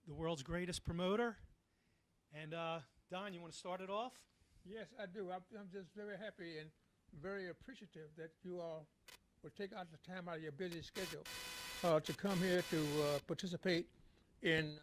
the world's greatest promoter. And Don, you want to start it off? Yes, I do. I'm just very happy and very appreciative that you all would take out the time out of your busy schedule to come here to participate in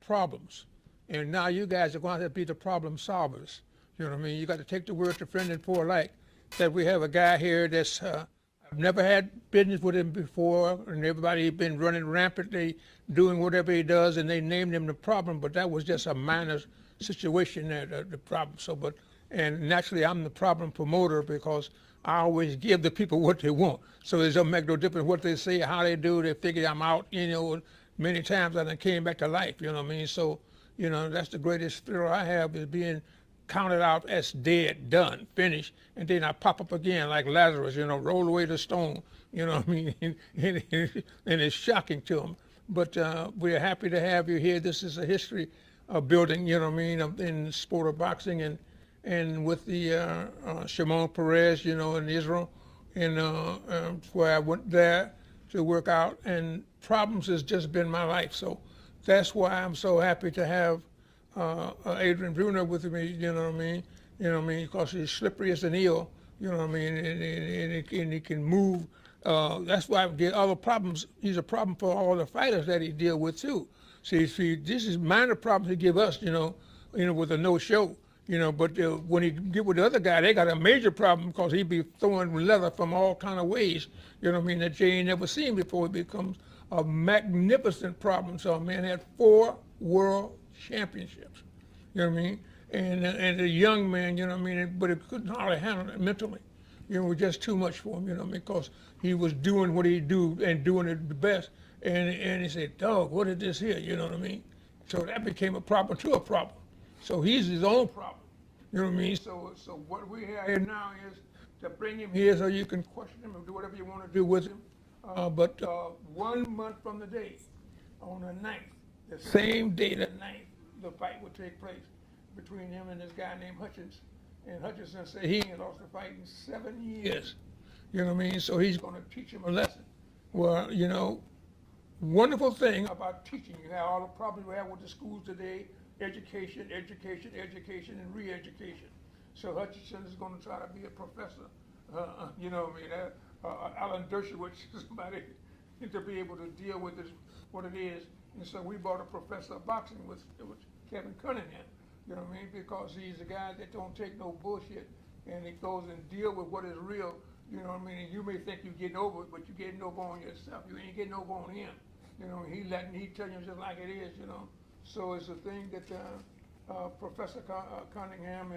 problems. And now you guys are going to be the problem solvers. You know what I mean? You got to take the word to friend and foe alike. That we have a guy here that's I've never had business with him before, and everybody been running rampantly, doing whatever he does, and they named him the problem. But that was just a minor situation there, the problem. And naturally, I'm the problem promoter because I always give the people what they want. So it doesn't make no difference what they say, how they do. They figure I'm out, many times I done came back to life, you know what I mean? So, that's the greatest thrill I have is being counted out as dead, done, finished, and then I pop up again like Lazarus, roll away the stone, you know what I mean? and it's shocking to them. But we're happy to have you here. This is a history building, you know what I mean, in the sport of boxing and with the Shimon Peres, in Israel, and where I went there to work out, and problems has just been my life. So that's why I'm so happy to have Adrien Broner with me, you know what I mean, because he's slippery as an eel, you know what I mean, and he can move. That's why I get other problems. He's a problem for all the fighters that he deal with too. See, this is minor problems he give us, with a no-show, but when he get with the other guy, they got a major problem because he be throwing leather from all kind of ways, you know what I mean, that you ain't never seen before. It becomes a magnificent problem. So a man had 4 world championships, you know what I mean, and a young man, you know what I mean, but it couldn't hardly handle it mentally. It was just too much for him, because he was doing what he do and doing it the best. And he said, dog, what is this here? You know what I mean? So that became a problem to a problem. So he's his own problem. You know what I mean? So what we have here now is to bring him here so you can question him and do whatever you want to do with him. But 1 month from the day, on the 9th, the same day, the 9th, the fight would take place between him and this guy named Hutchinson. And Hutchinson said he ain't lost a fight in 7 years. You know what I mean? So he's going to teach him a lesson. Well, wonderful thing about teaching. You have all the problems we have with the schools today, education, and re-education. So Hutchinson is going to try to be a professor. Alan Dershowitz, somebody to be able to deal with what it is. And so we brought a professor of boxing with Kevin Cunningham. You know what I mean? Because he's a guy that don't take no bullshit, and he goes and deal with what is real. You know what I mean? And you may think you're getting over it, but you're getting over on yourself. You ain't getting over on him. He telling you just like it is. So it's a thing that Professor Cunningham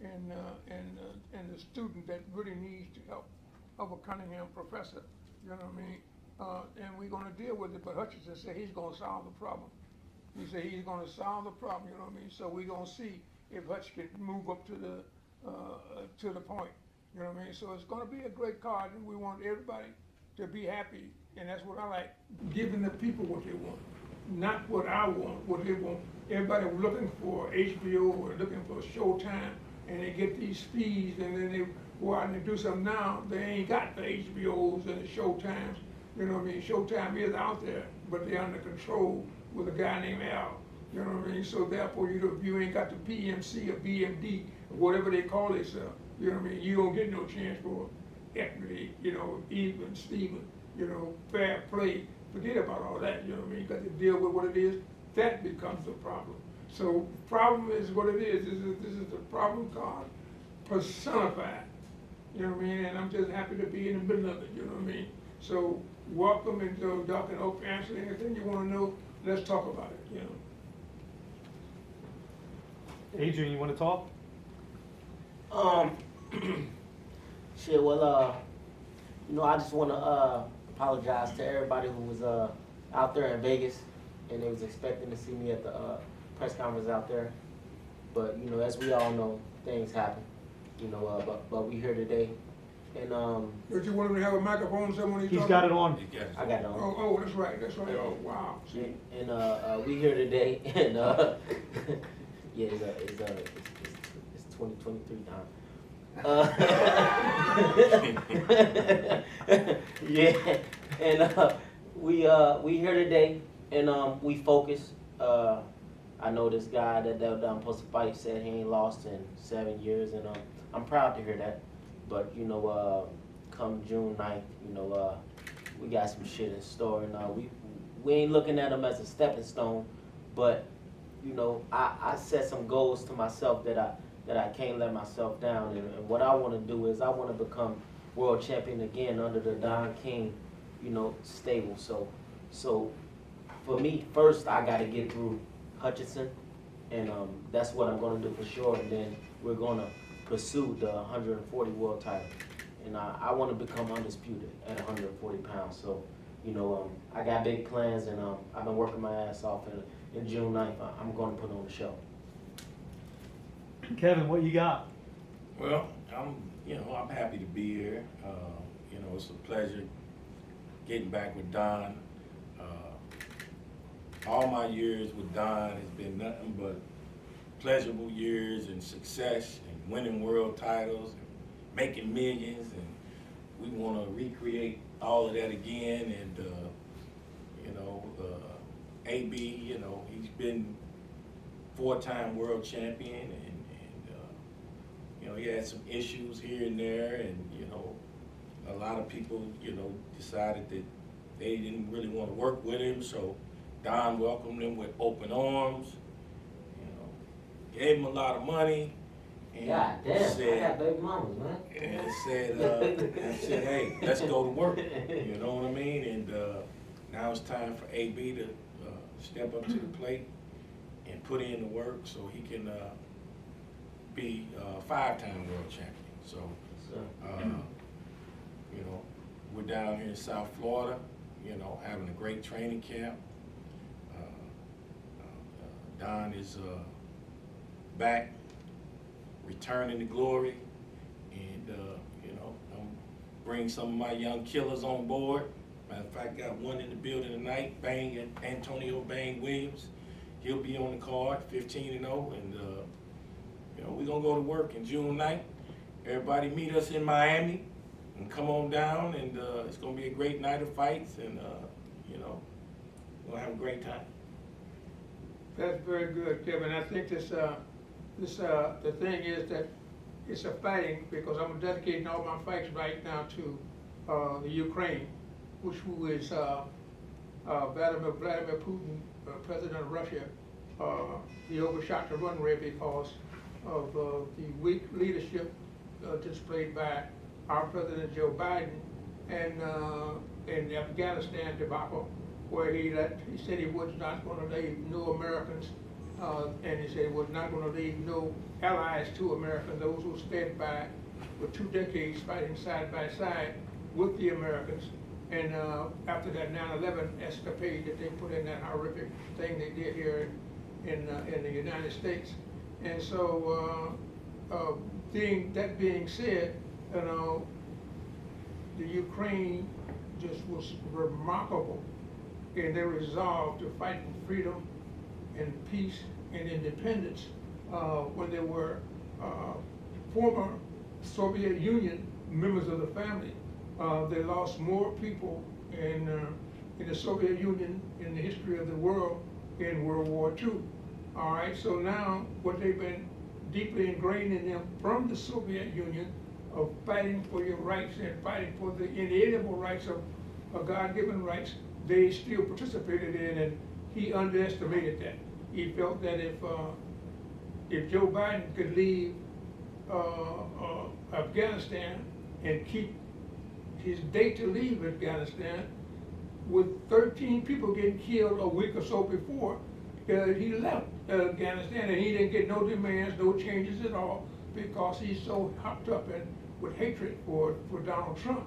and the student that really needs to help of a Cunningham professor. You know what I mean? And we're going to deal with it. But Hutchinson said he's going to solve the problem. He said he's going to solve the problem. You know what I mean? So we're going to see if Hutch can move up to the point. You know what I mean? So it's going to be a great card, and we want everybody to be happy. And that's what I like, giving the people what they want, not what I want, what they want. Everybody was looking for HBO or looking for Showtime, and they get these fees, and then they go out and they do something now. They ain't got the HBOs and the Showtimes. You know what I mean? Showtime is out there, but they're under control with a guy named Al. You know what I mean? So therefore, you ain't got the PMC or BMD, or whatever they call themselves. You know what I mean? You don't get no chance for equity, even, Steven, fair play. Forget about all that, you know what I mean? You got to deal with what it is. That becomes the problem. So problem is what it is. This is the problem card personified. You know what I mean? And I'm just happy to be in the middle of it, you know what I mean? So welcome, and y'all can answer anything you want to know. Let's talk about it, Adrien, you want to talk? Shit, well, I just want to apologize to everybody who was out there in Vegas and they was expecting to see me at the press conference out there. But, as we all know, things happen, but we here today. And Don't you want him to have a microphone somewhere when He's got it on. I got it on. Oh, that's right. Oh, wow. And we here today, and yeah, it's 2023 time. Yeah, and we here today, and we focus, I know this guy that I'm supposed to fight said he ain't lost in 7 years, and I'm proud to hear that. But come June 9th, we got some shit in store, and we ain't looking at him as a stepping stone, but I set some goals to myself that I can't let myself down, and what I want to do is I want to become world champion again under the Don King, stable. So for me, first I got to get through Hutchinson, and that's what I'm going to do for sure, and then we're going to pursue the 140 world title, and I want to become undisputed at 140 pounds. So I got big plans, and I've been working my ass off, and in June 9th I'm going to put on the show. Kevin, what you got? Well, I'm happy to be here. It's a pleasure getting back with Don. All my years with Don has been nothing but pleasurable years and success and winning world titles and making millions, and we want to recreate all of that again. And AB, he's been 4-time world champion, and he had some issues here and there, and a lot of people decided that they didn't really want to work with him, so Don welcomed him with open arms, gave him a lot of money, and God damn, said, I got baby mamas, man. and said, hey, let's go to work. You know what I mean? And now it's time for AB to step up to the plate and put in the work so he can be a 5-time world champion. So, we're down here in South Florida, having a great training camp. Don is back, returning to glory, and I'm bringing some of my young killers on board. Matter of fact, got one in the building tonight, Antonio Bang Williams. He'll be on the card, 15-0, and we're gonna go to work in June 9th. Everybody meet us in Miami and come on down, and it's gonna be a great night of fights, and we'll have a great time. That's very good, Kevin. I think the thing is that it's a fighting, because I'm dedicating all my fights right now to the Ukraine, who is Vladimir Putin, President of Russia. He overshot the run rate because of the weak leadership displayed by our President Joe Biden, and in the Afghanistan debacle, where he said he was not going to leave no Americans, and he said he was not going to leave no allies to Americans, those who stood by for 2 decades fighting side by side with the Americans. And after that 9/11 escapade that they put in, that horrific thing they did here in the United States. And so, that being said, the Ukraine just was remarkable in their resolve to fight for freedom and peace and independence when they were former Soviet Union members of the family. They lost more people in the Soviet Union in the history of the world in World War II. All right, so now what they've been deeply ingrained in them from the Soviet Union of fighting for your rights and fighting for the inalienable rights of God-given rights, they still participated in, and he underestimated that. He felt that if Joe Biden could leave Afghanistan and keep his date to leave Afghanistan, with 13 people getting killed a week or so before he left Afghanistan, and he didn't get no demands, no changes at all, because he's so hopped up with hatred for Donald Trump.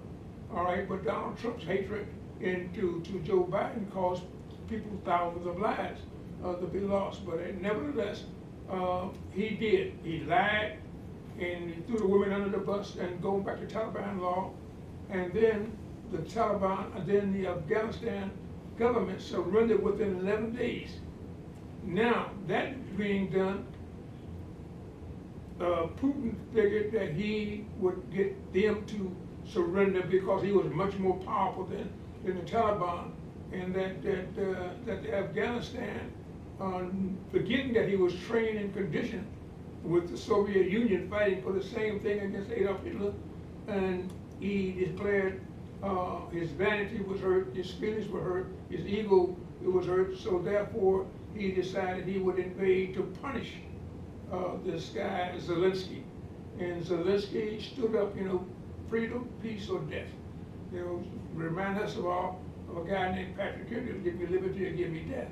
All right, but Donald Trump's hatred to Joe Biden caused people thousands of lives to be lost. But nevertheless, he did. He lied, and he threw the women under the bus, and going back to Taliban law, and then the Taliban, and then the Afghanistan government surrendered within 11 days. Now, that being done, Putin figured that he would get them to surrender because he was much more powerful than the Taliban, and that the Afghanistan forgetting that he was trained and conditioned with the Soviet Union fighting for the same thing against Adolf Hitler, and he declared his vanity was hurt, his feelings were hurt, his ego was hurt, so therefore he decided he would invade to punish this guy Zelensky. And Zelensky stood up, freedom, peace, or death. Remind us of a guy named Patrick Henry, give me liberty or give me death.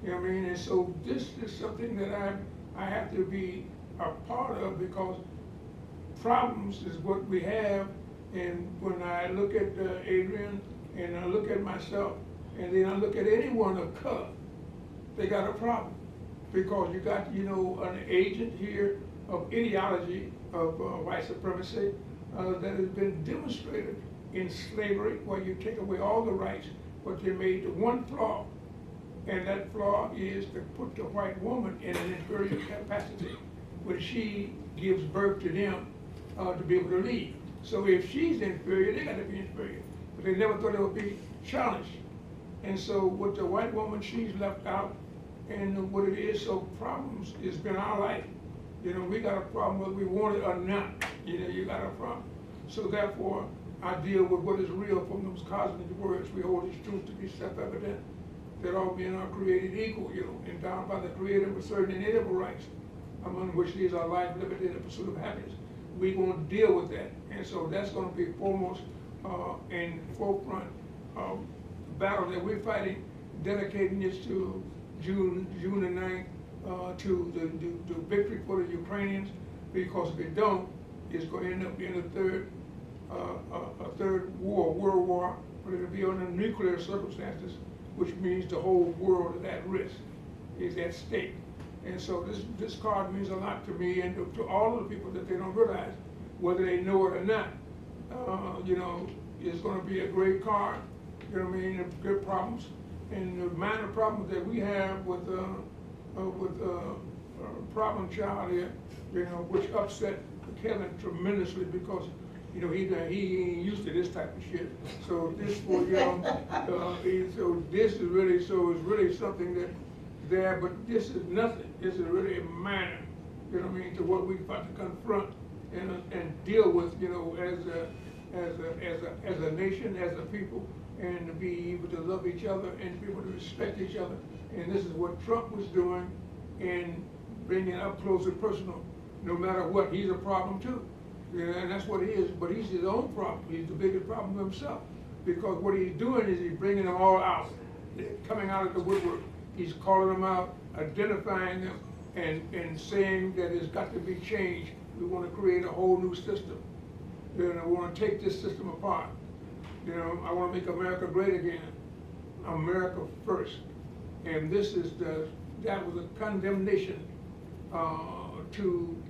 You know what I mean? And so this is something that I have to be a part of, because problems is what we have. And when I look at Adrien, and I look at myself, and then I look at anyone of color, they got a problem. Because you got, an agent here of ideology of white supremacy that has been demonstrated in slavery, where you take away all the rights, but they made the one flaw, and that flaw is to put the white woman in an inferior capacity when she gives birth to them to be able to lead. So if she's inferior, they got to be inferior. But they never thought it would be challenged. And so with the white woman, she's left out, and what it is, so problems has been our life. We got a problem whether we want it or not. You got a problem. So therefore, I deal with what is real from those cosmic words. We hold this truth to be self-evident, that all men are created equal, endowed by the Creator with certain inalienable rights, among which these are life, liberty, and the pursuit of happiness. We're going to deal with that. And so that's going to be foremost in forefront battle that we're fighting, dedicating this to June the 9th, to the victory for the Ukrainians, because if it don't, it's going to end up being a third war, world war, but it'll be under nuclear circumstances, which means the whole world is at risk, is at stake. And so this card means a lot to me and to all of the people that they don't realize, whether they know it or not. It's going to be a great card, good problems. And the minor problems that we have with problem child here, which upset Kevin tremendously, because he ain't used to this type of shit. So this for so this is really it's something that there, but this is nothing. This is really minor, to what we about to confront and deal with, as a nation, as a people, and to be able to love each other and to be able to respect each other. And this is what Trump was doing in bringing it up close and personal. No matter what, he's a problem too. And that's what he is, but he's his own problem. He's the biggest problem himself. Because what he's doing is he's bringing them all out, coming out of the woodwork. He's calling them out, identifying them, and saying that it's got to be changed. We want to create a whole new system. We want to take this system apart. I want to make America great again. America first. And this is that was a condemnation to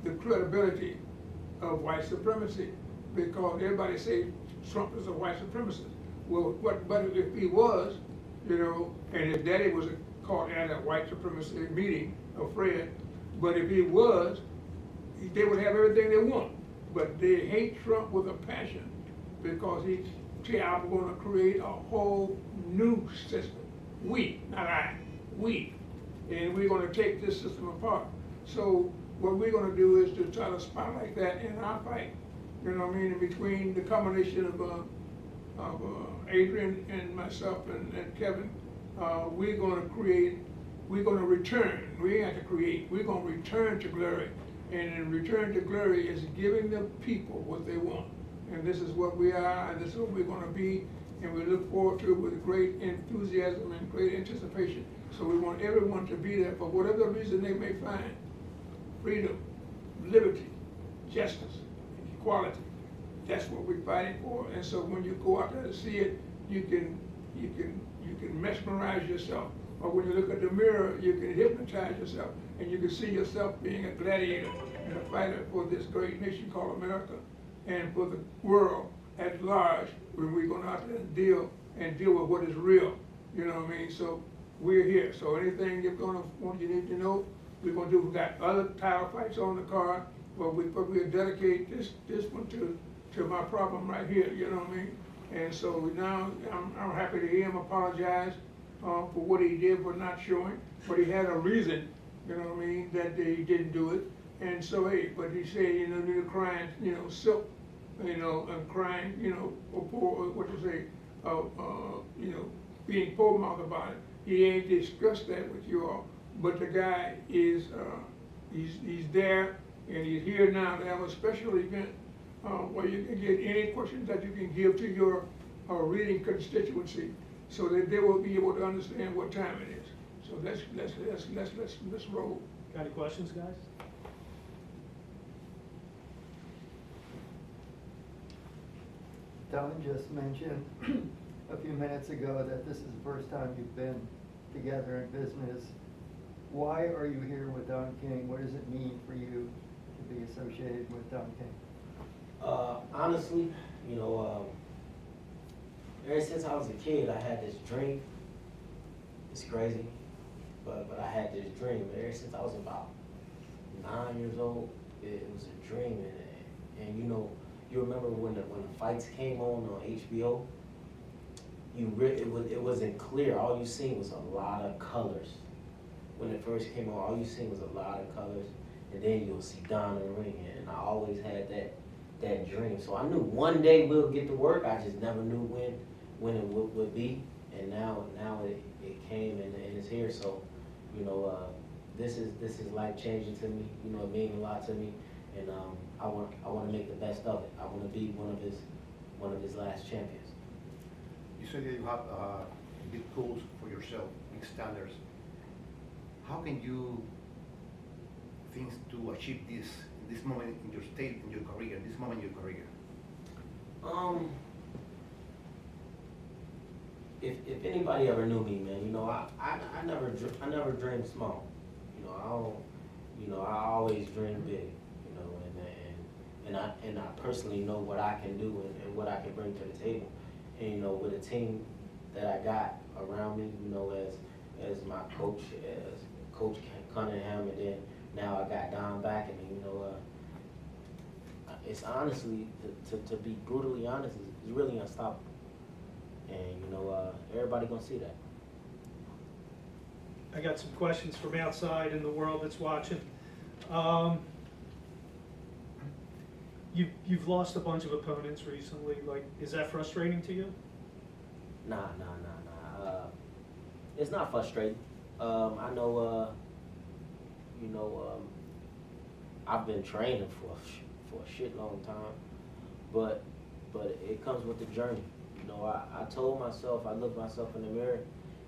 the credibility of white supremacy, because everybody say Trump is a white supremacist. Well, but if he was, and his daddy was caught at a white supremacy meeting of Fred, but if he was, they would have everything they want. But they hate Trump with a passion, because he's I'm going to create a whole new system. We, not I, we. And we're going to take this system apart. So what we're going to do is to try to spotlight that in our fight. In between the combination of Adrien and myself and Kevin, we're going to return. We ain't have to create. We're going to return to glory. And in return to glory is giving the people what they want. And this is what we are, and this is what we're going to be, and we look forward to it with great enthusiasm and great anticipation. So we want everyone to be there for whatever reason they may find. Freedom, liberty, justice, equality. That's what we're fighting for. And so when you go out there to see it, you can mesmerize yourself. Or when you look at the mirror, you can hypnotize yourself, and you can see yourself being a gladiator and a fighter for this great nation called America, and for the world at large, when we're going out there and deal with what is real. So we're here. So anything you're going to want, you need to know, we're going to do. We've got other title fights on the card, but we'll dedicate this one to my problem right here. And so now I'm happy to hear him apologize for what he did for not showing, but he had a reason, you know what I mean, that he didn't do it. And so, hey, but he said, you know, you're crying, you know, silk, you know, and crying, you know, or poor, what to say, you know, being poor mouth about it. He ain't discussed that with you all, but the guy is, he's there, and he's here now to have a special event where you can get any questions that you can give to your reading constituency, so that they will be able to understand what time it is. So let's roll. Got any questions, guys? Don just mentioned a few minutes ago that this is the first time you've been together in business. Why are you here with Don King? What does it mean for you to be associated with Don King? Honestly, you know, ever since I was a kid, I had this dream. It's crazy, but I had this dream. Ever since I was about 9 years old, it was a dream. And you know, you remember when the fights came on HBO? It wasn't clear. All you seen was a lot of colors. When it first came on, all you seen was a lot of colors, and then you'll see Don in the ring. And I always had that dream. So I knew one day we'll get to work. I just never knew when it would be. And now it came and it's here. So, you know, this is life changing to me. You know, it means a lot to me. And I want to make the best of it. I want to be one of his last champions. You said that you have big goals for yourself, big standards. How can you think to achieve this moment in your state, in your career, this moment in your career? If anybody ever knew me, man, you know, I never dreamed small. You know, I always dream big. You know, and I personally know what I can do and what I can bring to the table. And you know, with a team that I got around me, you know, as my coach, as Coach Cunningham, and then now I got Don backing me. You know, it's honestly, to be brutally honest, it's really unstoppable. And you know, everybody gonna see that. I got some questions from outside in the world that's watching. You've lost a bunch of opponents recently. Like, is that frustrating to you? Nah. It's not frustrating. I know, you know, I've been training for a shit long time, but it comes with the journey. You know, I told myself, I looked myself in the mirror,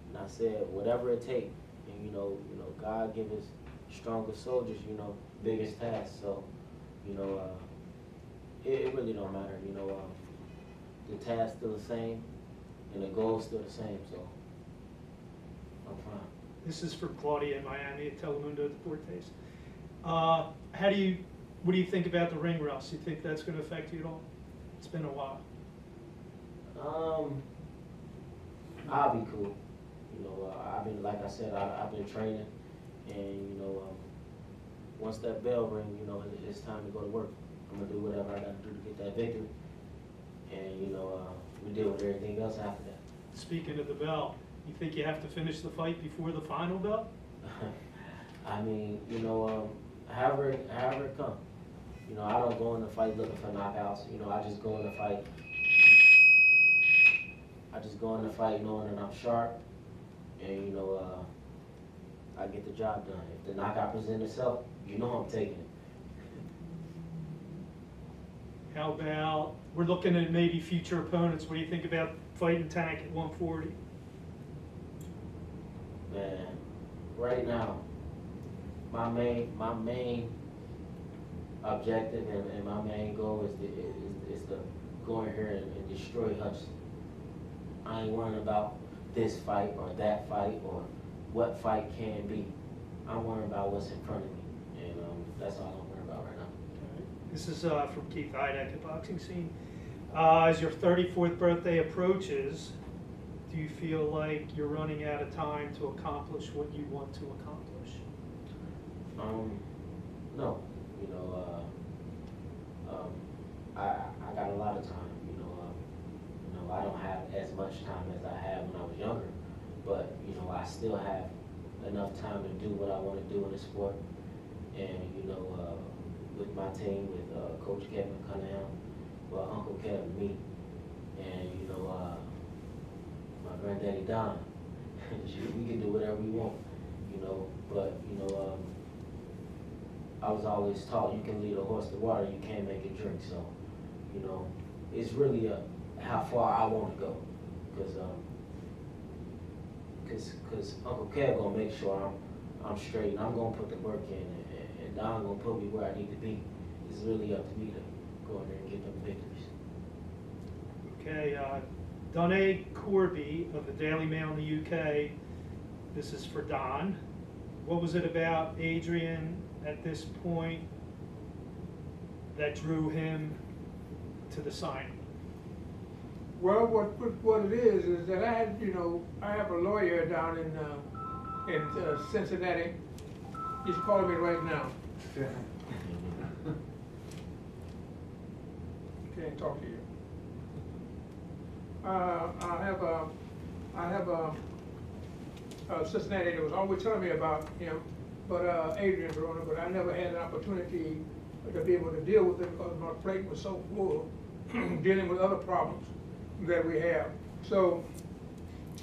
and I said, whatever it takes. And you know, God give us strongest soldiers, you know, biggest tasks. So, you know, it really don't matter. You know, the task's still the same, and the goal's still the same. So, I'm fine. This is for Claudia in Miami at Telemundo Deportes. What do you think about the ring rust? You think that's going to affect you at all? It's been a while. I'll be cool. You know, I've been, like I said, I've been training, and you know, once that bell rings, you know, it's time to go to work. I'm gonna do whatever I gotta do to get that victory, and you know, we deal with everything else after that. Speaking of the bell, you think you have to finish the fight before the final bell? I mean, you know, however it comes. You know, I don't go in the fight looking for knockouts. You know, I just go in the fight knowing that I'm sharp, and you know, I get the job done. If the knockout presents itself, you know I'm taking it. How about, we're looking at maybe future opponents. What do you think about fighting Tank at 140? Man, right now, my main objective and my main goal is to go in here and destroy Hutchinson. I ain't worrying about this fight or that fight or what fight can be. I'm worrying about what's in front of me, and that's all I'm worried about right now. This is from Keith Idek at Boxing Scene. As your 34th birthday approaches, do you feel like you're running out of time to accomplish what you want to accomplish? No. You know, I got a lot of time. You know, I don't have as much time as I had when I was younger, but, you know, I still have enough time to do what I want to do in the sport. And, you know, with my team, with Coach Kevin Cunningham, well, Uncle Kevin, me, and, you know, my granddaddy Don, we can do whatever we want, you know, but, you know, I was always taught you can lead a horse to water, you can't make it drink, so, you know, it's really how far I want to go, because Uncle Kev gonna make sure I'm straight, and I'm gonna put the work in, and Don gonna put me where I need to be. It's really up to me to go in there and get them victories. Okay, Donna Corby of the Daily Mail in the UK, this is for Don. What was it about Adrien at this point that drew him to the signing? Well, what it is that I have a lawyer down in Cincinnati. He's calling me right now. Can't talk to you. I have a Cincinnati that was always telling me about him, but Adrien Broner, but I never had an opportunity to be able to deal with it because my plate was so full dealing with other problems that we have. So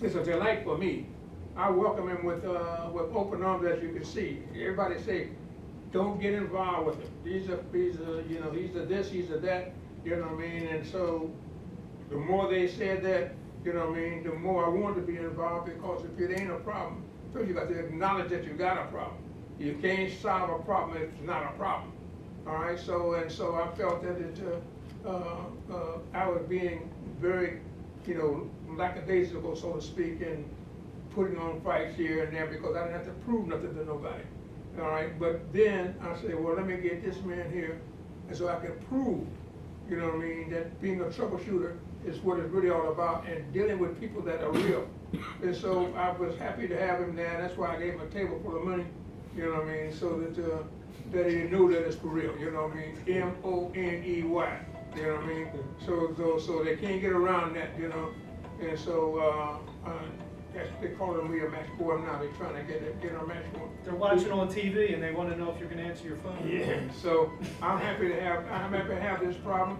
it's a delight for me. I welcome him with open arms, as you can see. Everybody say, don't get involved with him. He's a this, he's a that, you know what I mean? And so the more they said that, you know what I mean, the more I wanted to be involved, because if it ain't a problem, first you got to acknowledge that you got a problem. You can't solve a problem if it's not a problem. All right, so I felt that I was being very, lackadaisical, so to speak, and putting on fights here and there because I didn't have to prove nothing to nobody. All right, but then I said, well, let me get this man here, and so I can prove, you know what I mean, that being a troubleshooter is what it's really all about, and dealing with people that are real. And so I was happy to have him there, and that's why I gave him a table full of money, you know what I mean, so that he knew that it's for real, you know what I mean, MONEY, you know what I mean, so they can't get around that, you know, and so they call it a real match for him now. They're trying to get a match for him. They're watching on TV and they want to know if you're going to answer your phone. Yeah. So I'm happy to have this problem,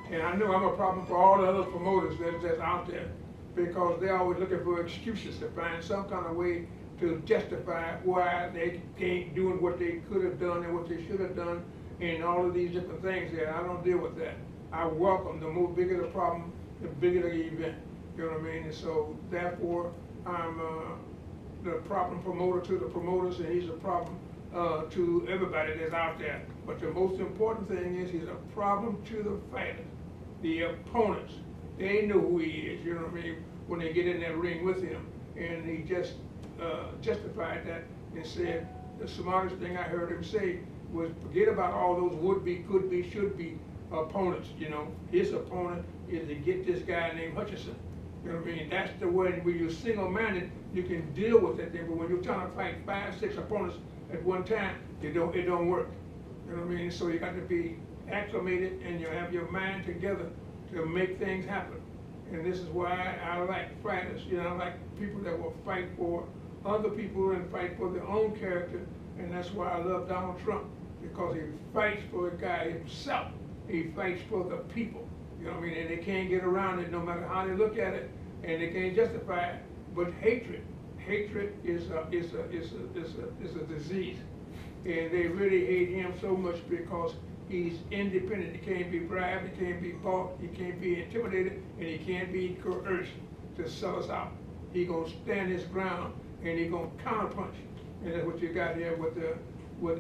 and I know I'm a problem for all the other promoters that's out there, because they're always looking for excuses to find some kind of way to justify why they ain't doing what they could have done and what they should have done, and all of these different things there. I don't deal with that. I welcome the more bigger the problem, the bigger the event. You know what I mean? And so therefore, I'm the problem promoter to the promoters, and he's a problem to everybody that's out there. But the most important thing is he's a problem to the fighters, the opponents. They know who he is, you know what I mean, when they get in that ring with him. And he just justified that and said the smartest thing I heard him say was, forget about all those would-be, could-be, should-be opponents. You know, his opponent is to get this guy named Hutchinson. You know what I mean? That's the way. When you're single-minded, you can deal with that thing. But when you're trying to fight 5, 6 opponents at one time, it don't work. You know what I mean? So you got to be acclimated, and you have your mind together to make things happen. And this is why I like fighters. You know, I like people that will fight for other people and fight for their own character. And that's why I love Donald Trump, because he fights for the guy himself. He fights for the people. You know what I mean? And they can't get around it no matter how they look at it, and they can't justify it. But hatred is a disease, and they really hate him so much because he's independent. He can't be bribed, he can't be bought, he can't be intimidated, and he can't be coerced to sell us out. He gonna stand his ground, and he gonna counterpunch. And that's what you got here with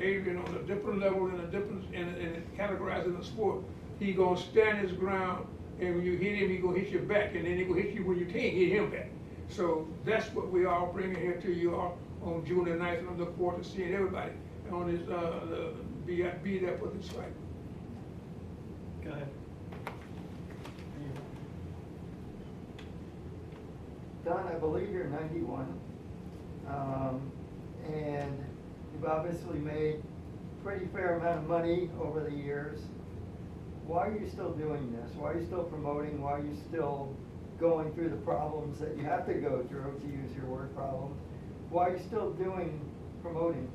Adrien on a different level and categorizing the sport. He gonna stand his ground, and when you hit him, he gonna hit you back, and then he gonna hit you when you can't hit him back. So that's what we all bringing here to you all on June the 9th, and I look forward to seeing everybody on this be there for this fight. Go ahead. Don, I believe you're 91, and you've obviously made a pretty fair amount of money over the years. Why are you still doing this? Why are you still promoting? Why are you still going through the problems that you have to go through, to use your word, problems, why are you still promoting?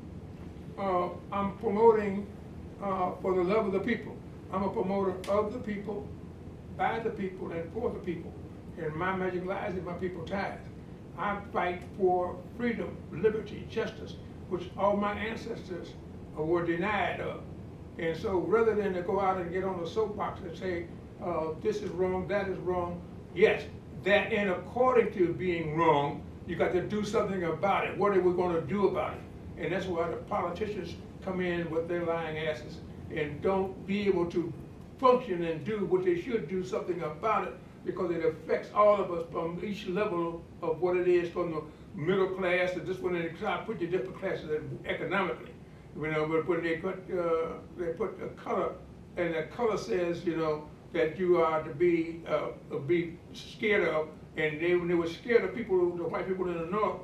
I'm promoting for the love of the people. I'm a promoter of the people, by the people, and for the people. And my magic lies in my people ties. I fight for freedom, liberty, justice, which all my ancestors were denied of. And so rather than to go out and get on a soapbox and say, this is wrong, that is wrong, yes, that and according to being wrong, you got to do something about it. What are we going to do about it? And that's why the politicians come in with their lying asses and don't be able to function and do what they should do something about it, because it affects all of us from each level of what it is, from the middle class to just when they try to put the different classes economically. You know, but when they put a color, and that color says, you know, that you are to be scared of, and they were scared of people, the white people in the north,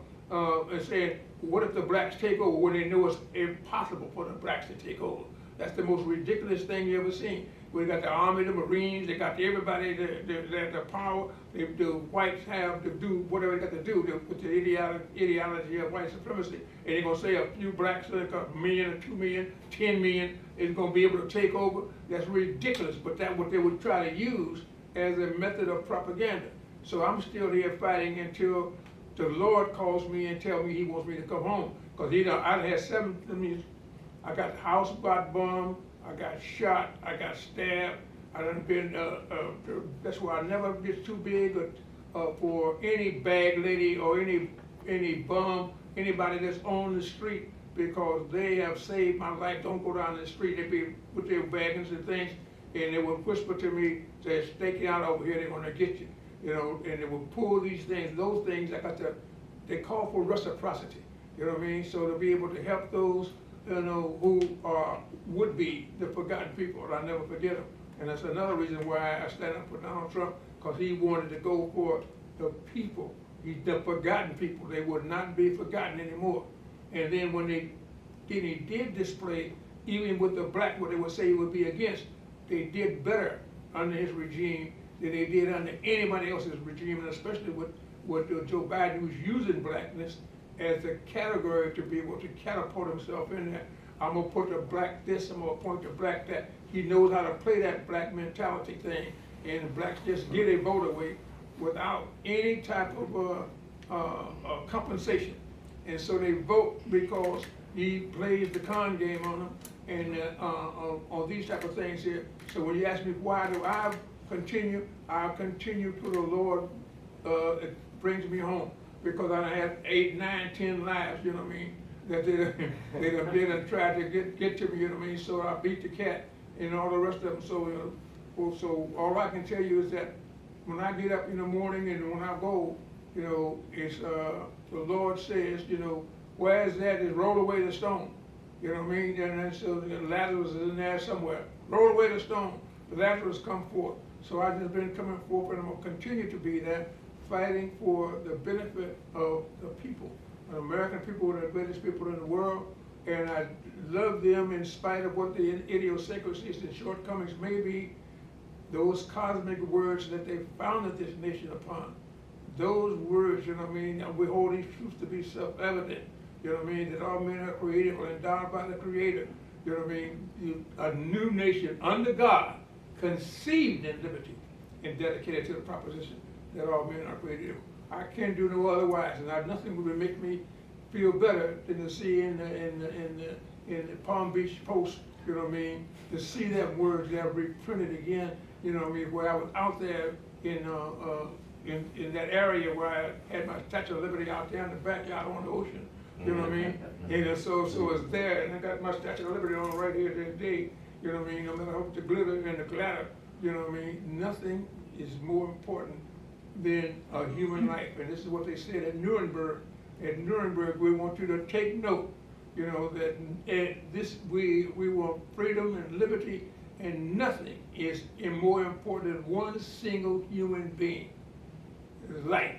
and saying, what if the blacks take over, when they know it's impossible for the blacks to take over? That's the most ridiculous thing you ever seen. We got the Army, the Marines, they got everybody, the power, the whites have to do whatever they got to do with the ideology of white supremacy. And they're gonna say a few blacks, like a million or 2 million, 10 million, is gonna be able to take over. That's ridiculous, but that's what they would try to use as a method of propaganda. So I'm still here fighting until the Lord calls me and tells me he wants me to come home. Because I had I got house got bombed, I got shot, I got stabbed, I done been, that's why I never get too big for any bag lady or any bum, anybody that's on the street, because they have saved my life. Don't go down the street, they be with their wagons and things, and they would whisper to me, say, stake you out over here, they're gonna get you. You know, and they would pull these things, those things, they call for reciprocity, you know what I mean? So to be able to help those, you know, who would be the forgotten people, and I never forget them. And that's another reason why I stand up for Donald Trump, because he wanted to go for the people, the forgotten people. They would not be forgotten anymore. And then when he did display, even with the black, what they would say he would be against, they did better under his regime than they did under anybody else's regime, and especially with Joe Biden, who's using blackness as a category to be able to catapult himself in there. I'm gonna put the black this, I'm gonna point the black that. He knows how to play that black mentality thing, and the blacks just get a vote away without any type of compensation. And so they vote because he plays the con game on them, and on these type of things here. So when you ask me why do I continue, I'll continue to the Lord, it brings me home. Because I had 8, 9, 10 lives, you know what I mean, that they done tried to get to me, you know what I mean, so I beat the cat and all the rest of them. So, so all I can tell you is that when I get up in the morning and when I go, you know, it's, the Lord says, you know, where is that? Is roll away the stone, you know what I mean, and then so Lazarus is in there somewhere. Roll away the stone, Lazarus come forth. So I've just been coming forth, and I'm gonna continue to be there, fighting for the benefit of the people. The American people are the greatest people in the world, and I love them in spite of what the idiosyncrasies and shortcomings may be. Those cosmic words that they founded this nation upon, those words, you know what I mean, we hold these truths to be self-evident, you know what I mean, that all men are created or endowed by the Creator, you know what I mean, a new nation under God, conceived in liberty and dedicated to the proposition that all men are created. I can't do no otherwise, and nothing would make me feel better than to see in the Palm Beach Post, you know what I mean, to see that words that reprinted again, you know what I mean, where I was out there in that area where I had my Statue of Liberty out there in the backyard on the ocean, you know what I mean, and so it's there, and I got my Statue of Liberty on right here today, you know what I mean, no matter how the glitter and the glatter, you know what I mean, nothing is more important than a human life. And this is what they said at Nuremberg. At Nuremberg, we want you to take note, you know, that we want freedom and liberty, and nothing is more important than one single human being, life.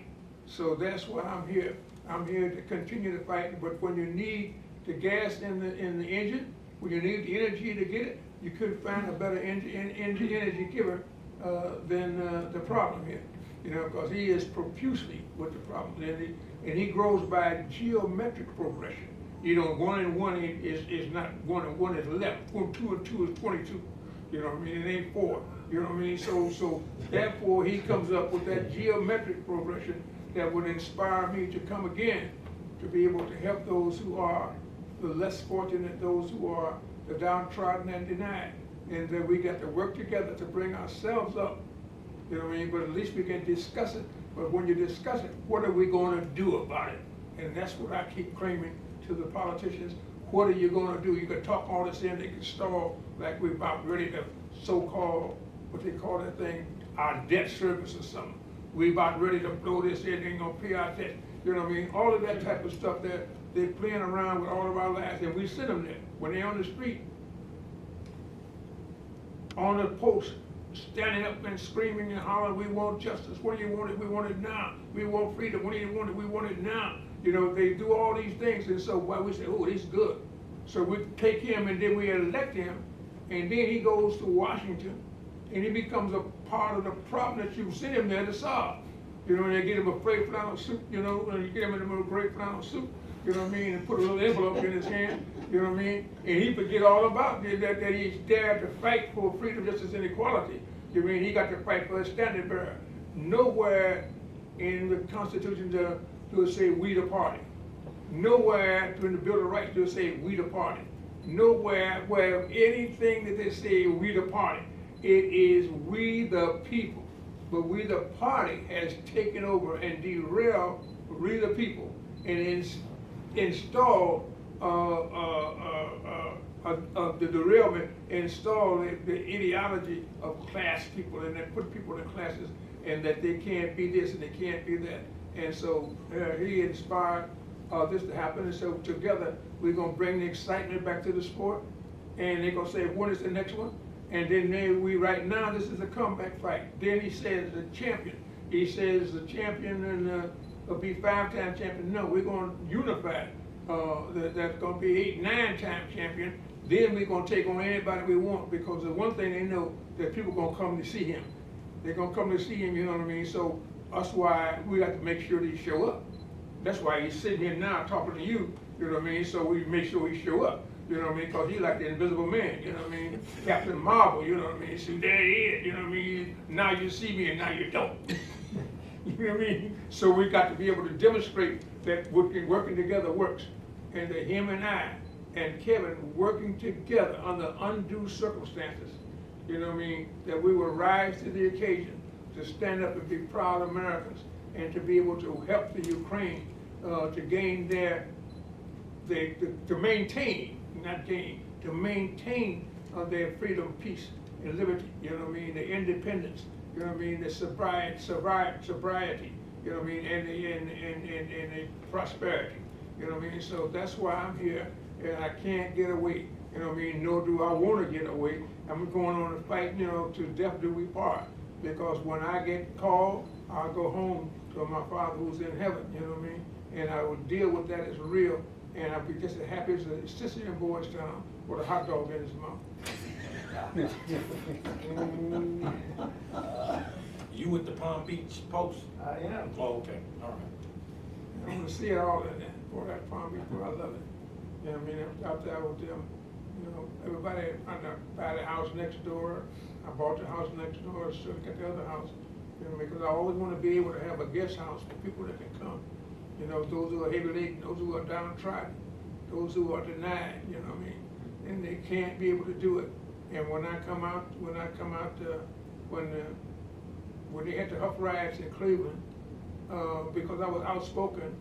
So that's why I'm here. I'm here to continue to fight, but when you need the gas in the engine, when you need the energy to get it, you couldn't find a better energy giver than the problem here. you know, because he is profusely with the problem, and he grows by geometric progression. You know, 1 and 1 is not 1 and 1 is 11. 2 and 2 is 22. You know what I mean? It ain't 4. You know what I mean? So therefore he comes up with that geometric progression that would inspire me to come again, to be able to help those who are the less fortunate, those who are the downtrodden and denied. And that we got to work together to bring ourselves up. You know what I mean? But at least we can discuss it. But when you discuss it, what are we going to do about it? And that's what I keep claiming to the politicians. What are you going to do? You can talk all this in, they can stall like we're about ready to so-called, what they call that thing, our debt service or something. We about ready to blow this in, ain't gonna pay our debt. You know what I mean? All of that type of stuff they're playing around with all of our lives, and we send them there. When they're on the street, on the post, standing up and screaming and hollering, we want justice. What do you want? We want it now. We want freedom. What do you want? We want it now. You know, they do all these things, and so why we say, oh, he's good. So we take him and then we elect him, and then he goes to Washington, and he becomes a part of the problem that you sent him there to solve. You know, and they get him a gray flannel suit, you know, and you get him in a gray flannel suit, you know what I mean, and put a little envelope in his hand, you know what I mean, and he forget all about that he's dared to fight for freedom, justice, and equality. You know what I mean, he got to fight for his standard bearer. Nowhere in the Constitution do it say we the party. Nowhere in the Bill of Rights do it say we the party. Nowhere where anything that they say we the party, it is we the people. But we the party has taken over and derailed we the people and installed the derailment, installed the ideology of class people, and then put people in classes, and that they can't be this and they can't be that. And so he inspired this to happen, and so together we're gonna bring the excitement back to the sport, and they're gonna say, when is the next one? And then we right now, this is a comeback fight. Then he says the champion. He says the champion and will be 5-time champion. No, we're gonna unify. That's gonna be 8, 9-time champion. Then we're gonna take on anybody we want, because the one thing they know, that people gonna come to see him. They're gonna come to see him, you know what I mean? So that's why we got to make sure that he show up. That's why he's sitting here now talking to you, you know what I mean? So we make sure he show up, you know what I mean? Because he's like the invisible man, you know what I mean? Captain Marvel, you know what I mean? So there he is, you know what I mean? Now you see me and now you don't. You know what I mean? So we got to be able to demonstrate that working together works. And that him and I and Kevin working together under undue circumstances, you know what I mean? That we will rise to the occasion to stand up and be proud Americans, and to be able to help the Ukraine to gain to maintain, not gain, to maintain their freedom, peace, and liberty, you know what I mean, the independence, you know what I mean, the sobriety, you know what I mean, and the prosperity, you know what I mean. So that's why I'm here, and I can't get away, you know what I mean, nor do I want to get away. I'm going on a fight, you know, to death do we part, because when I get called, I'll go home to my Father who's in heaven, you know what I mean, and I will deal with that as real, and I'll be just as happy as a sissy in Boys Town with a hot dog in his mouth. You with the Palm Beach Post? I am. Oh, okay, all right. I want to see it all in there. Boy, that Palm Beach, boy, I love it. You know what I mean? Out there with them, you know, everybody trying to buy the house next door. I bought the house next door, so I got the other house. You know, because I always want to be able to have a guest house for people that can come. You know, those who are heavy laden, those who are downtrodden, those who are denied, you know what I mean? And they can't be able to do it. And when they had the Huff riots in Cleveland, because I was outspoken,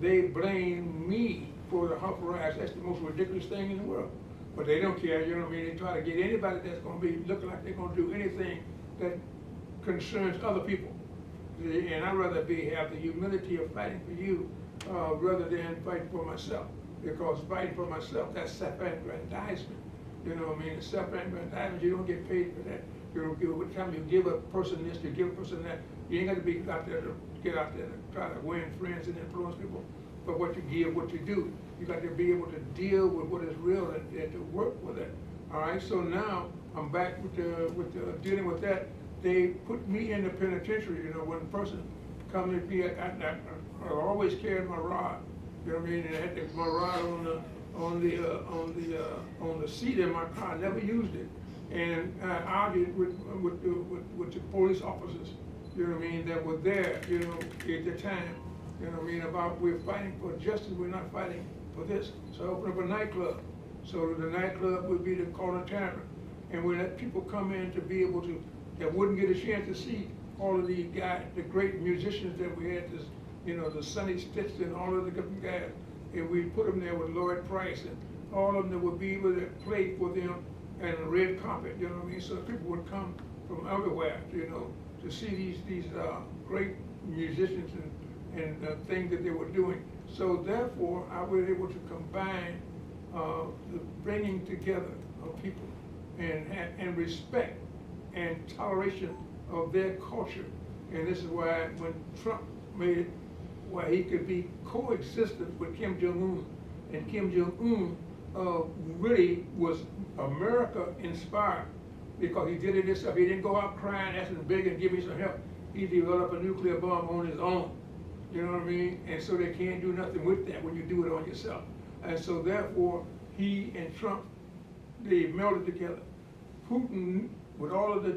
they blamed me for the Huff riots. That's the most ridiculous thing in the world. But they don't care, you know what I mean? They try to get anybody that's gonna be looking like they're gonna do anything that concerns other people. And I'd rather have the humility of fighting for you rather than fighting for myself. Because fighting for myself, that's self-aggrandizement. You know what I mean? Self-aggrandizement, you don't get paid for that. Every time you give a person this, you give a person that, you ain't got to be out there to get out there to try to win friends and influence people. But what you give, what you do, you got to be able to deal with what is real and to work with it. All right, so now I'm back with dealing with that they put me in the penitentiary. You know, when a person come to me, I always carried my rod. You know what I mean? And I had my rod on the seat in my car. I never used it. And I argued with the police officers, you know what I mean, that were there, you know, at the time, you know what I mean, about we're fighting for justice, we're not fighting for this. So I opened up a nightclub. So the nightclub would be the Corner Tavern. And we let people come in to be able to, that wouldn't get a chance to see all of the guys, the great musicians that we had, this, you know, the Sonny Stitch and all of the different guys. And we put them there with Lloyd Price and all of them that would be able to play for them and a red carpet, you know what I mean? So people would come from everywhere, you know, to see these great musicians and things that they were doing. So therefore, I was able to combine the bringing together of people and respect and toleration of their culture. And this is why when Trump made it where he could be coexistent with Kim Jong-un, and Kim Jong-un really was America inspired because he did it himself. He didn't go out crying, asking, begging, give me some help. He developed a nuclear bomb on his own. You know what I mean? And so they can't do nothing with that when you do it on yourself. And so therefore, he and Trump, they melded together. Putin, with all of the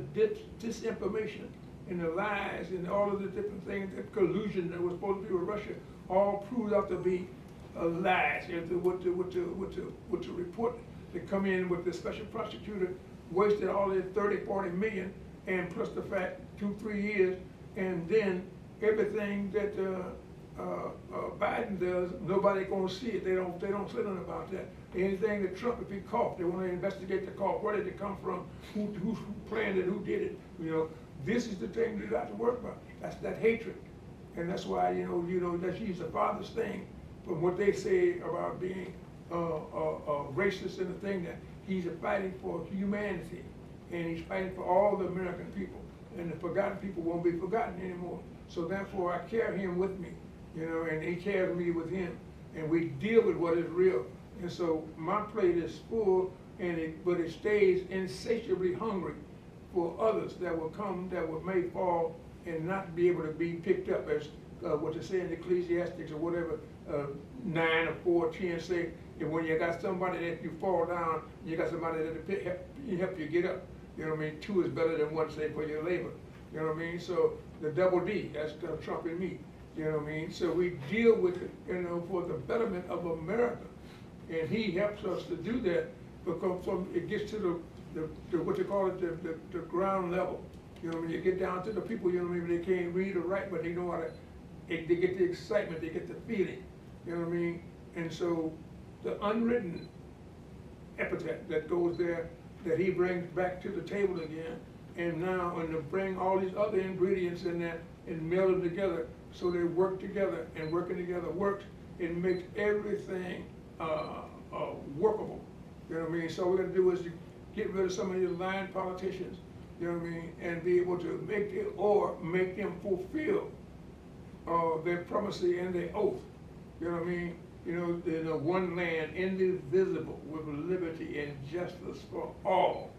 disinformation and the lies and all of the different things, that collusion that was supposed to be with Russia, all proved out to be lies. With the report that come in with the special prosecutor wasted all their 30, 40 million, and plus the fact 2-3 years, and then everything that Biden does, nobody gonna see it. They don't say nothing about that. Anything that Trump, if he caught, they want to investigate the call. Where did it come from? Who planned it? Who did it? You know, this is the thing you got to work about. That's that hatred, and that's why you know that's the farthest thing from what they say about being racist and the thing that he's fighting for humanity, and he's fighting for all the American people, and the forgotten people won't be forgotten anymore. So therefore, I carry him with me, you know, and he carries me with him, and we deal with what is real. And so my plate is full, but it stays insatiably hungry for others that will come, that may fall and not be able to be picked up, as what they say in Ecclesiastics or whatever, 9 or 4:10 say, and when you got somebody that you fall down, you got somebody that help you get up. You know what I mean? 2 is better than 1, say, for your labor. You know what I mean? So the double D, that's Trump and me. You know what I mean? So we deal with it, you know, for the betterment of America. And he helps us to do that because it gets to the what you call it, the ground level. You know what I mean? You get down to the people, you know what I mean? They can't read or write, but they know how to, they get the excitement, they get the feeling. You know what I mean? And so the unwritten epithet that goes there, that he brings back to the table again, and now, and to bring all these other ingredients in there and meld them together so they work together, and working together works, it makes everything workable. You know what I mean? So what we're gonna do is to get rid of some of these lying politicians, you know what I mean, and be able to make them fulfill their promise and their oath. You know what I mean? You know, there's a one land, indivisible, with liberty and justice for all.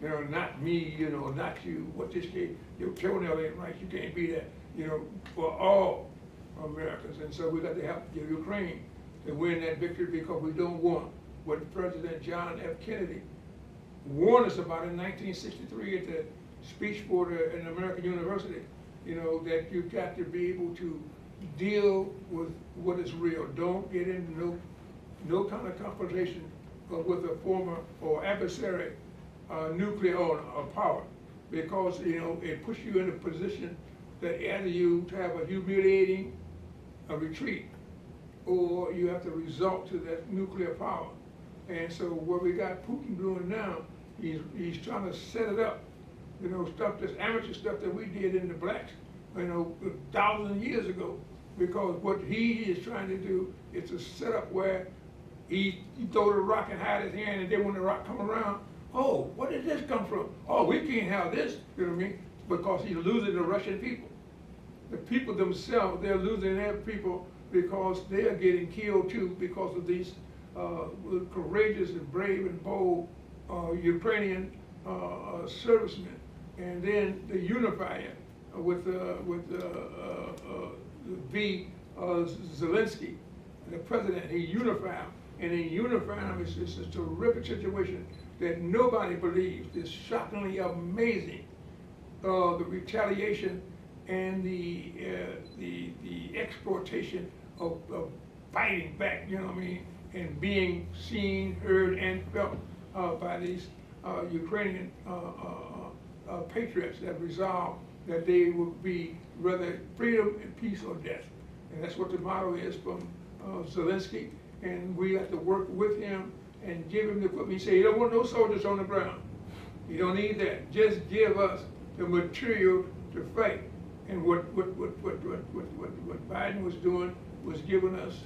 You know, not me, you know, not you. What this case, your toenail ain't right, you can't be that. You know, for all Americans. And so we got to help Ukraine to win that victory, because we don't want what President John F. Kennedy warned us about in 1963 at the speech for an American university. You know, that you've got to be able to deal with what is real. Don't get into no kind of confrontation with a former or adversary nuclear or power, because you know it puts you in a position that either you have a humiliating retreat, or you have to resort to that nuclear power. And so what we got Putin doing now, he's trying to set it up, you know, this amateur stuff that we did in the blacks, you know, 1,000 years ago. Because what he is trying to do is to set up where he throw the rock and hide his hand, and then when the rock come around, oh, where did this come from? Oh, we can't have this, you know what I mean? Because he's losing the Russian people. The people themselves, they're losing their people because they are getting killed too, because of these courageous and brave and bold Ukrainian servicemen and then they unify it with Zelensky, the president. He unified them, and in unifying them, it's just a terrific situation that nobody believes. It's shockingly amazing. The retaliation and the exploitation of fighting back, you know what I mean, and being seen, heard, and felt by these Ukrainian patriots that resolved that they would be rather freedom and peace or death. And that's what the motto is from Zelensky. And we have to work with him and give him the equipment. He said, you don't want no soldiers on the ground. You don't need that. Just give us the material to fight. And what Biden was doing was giving us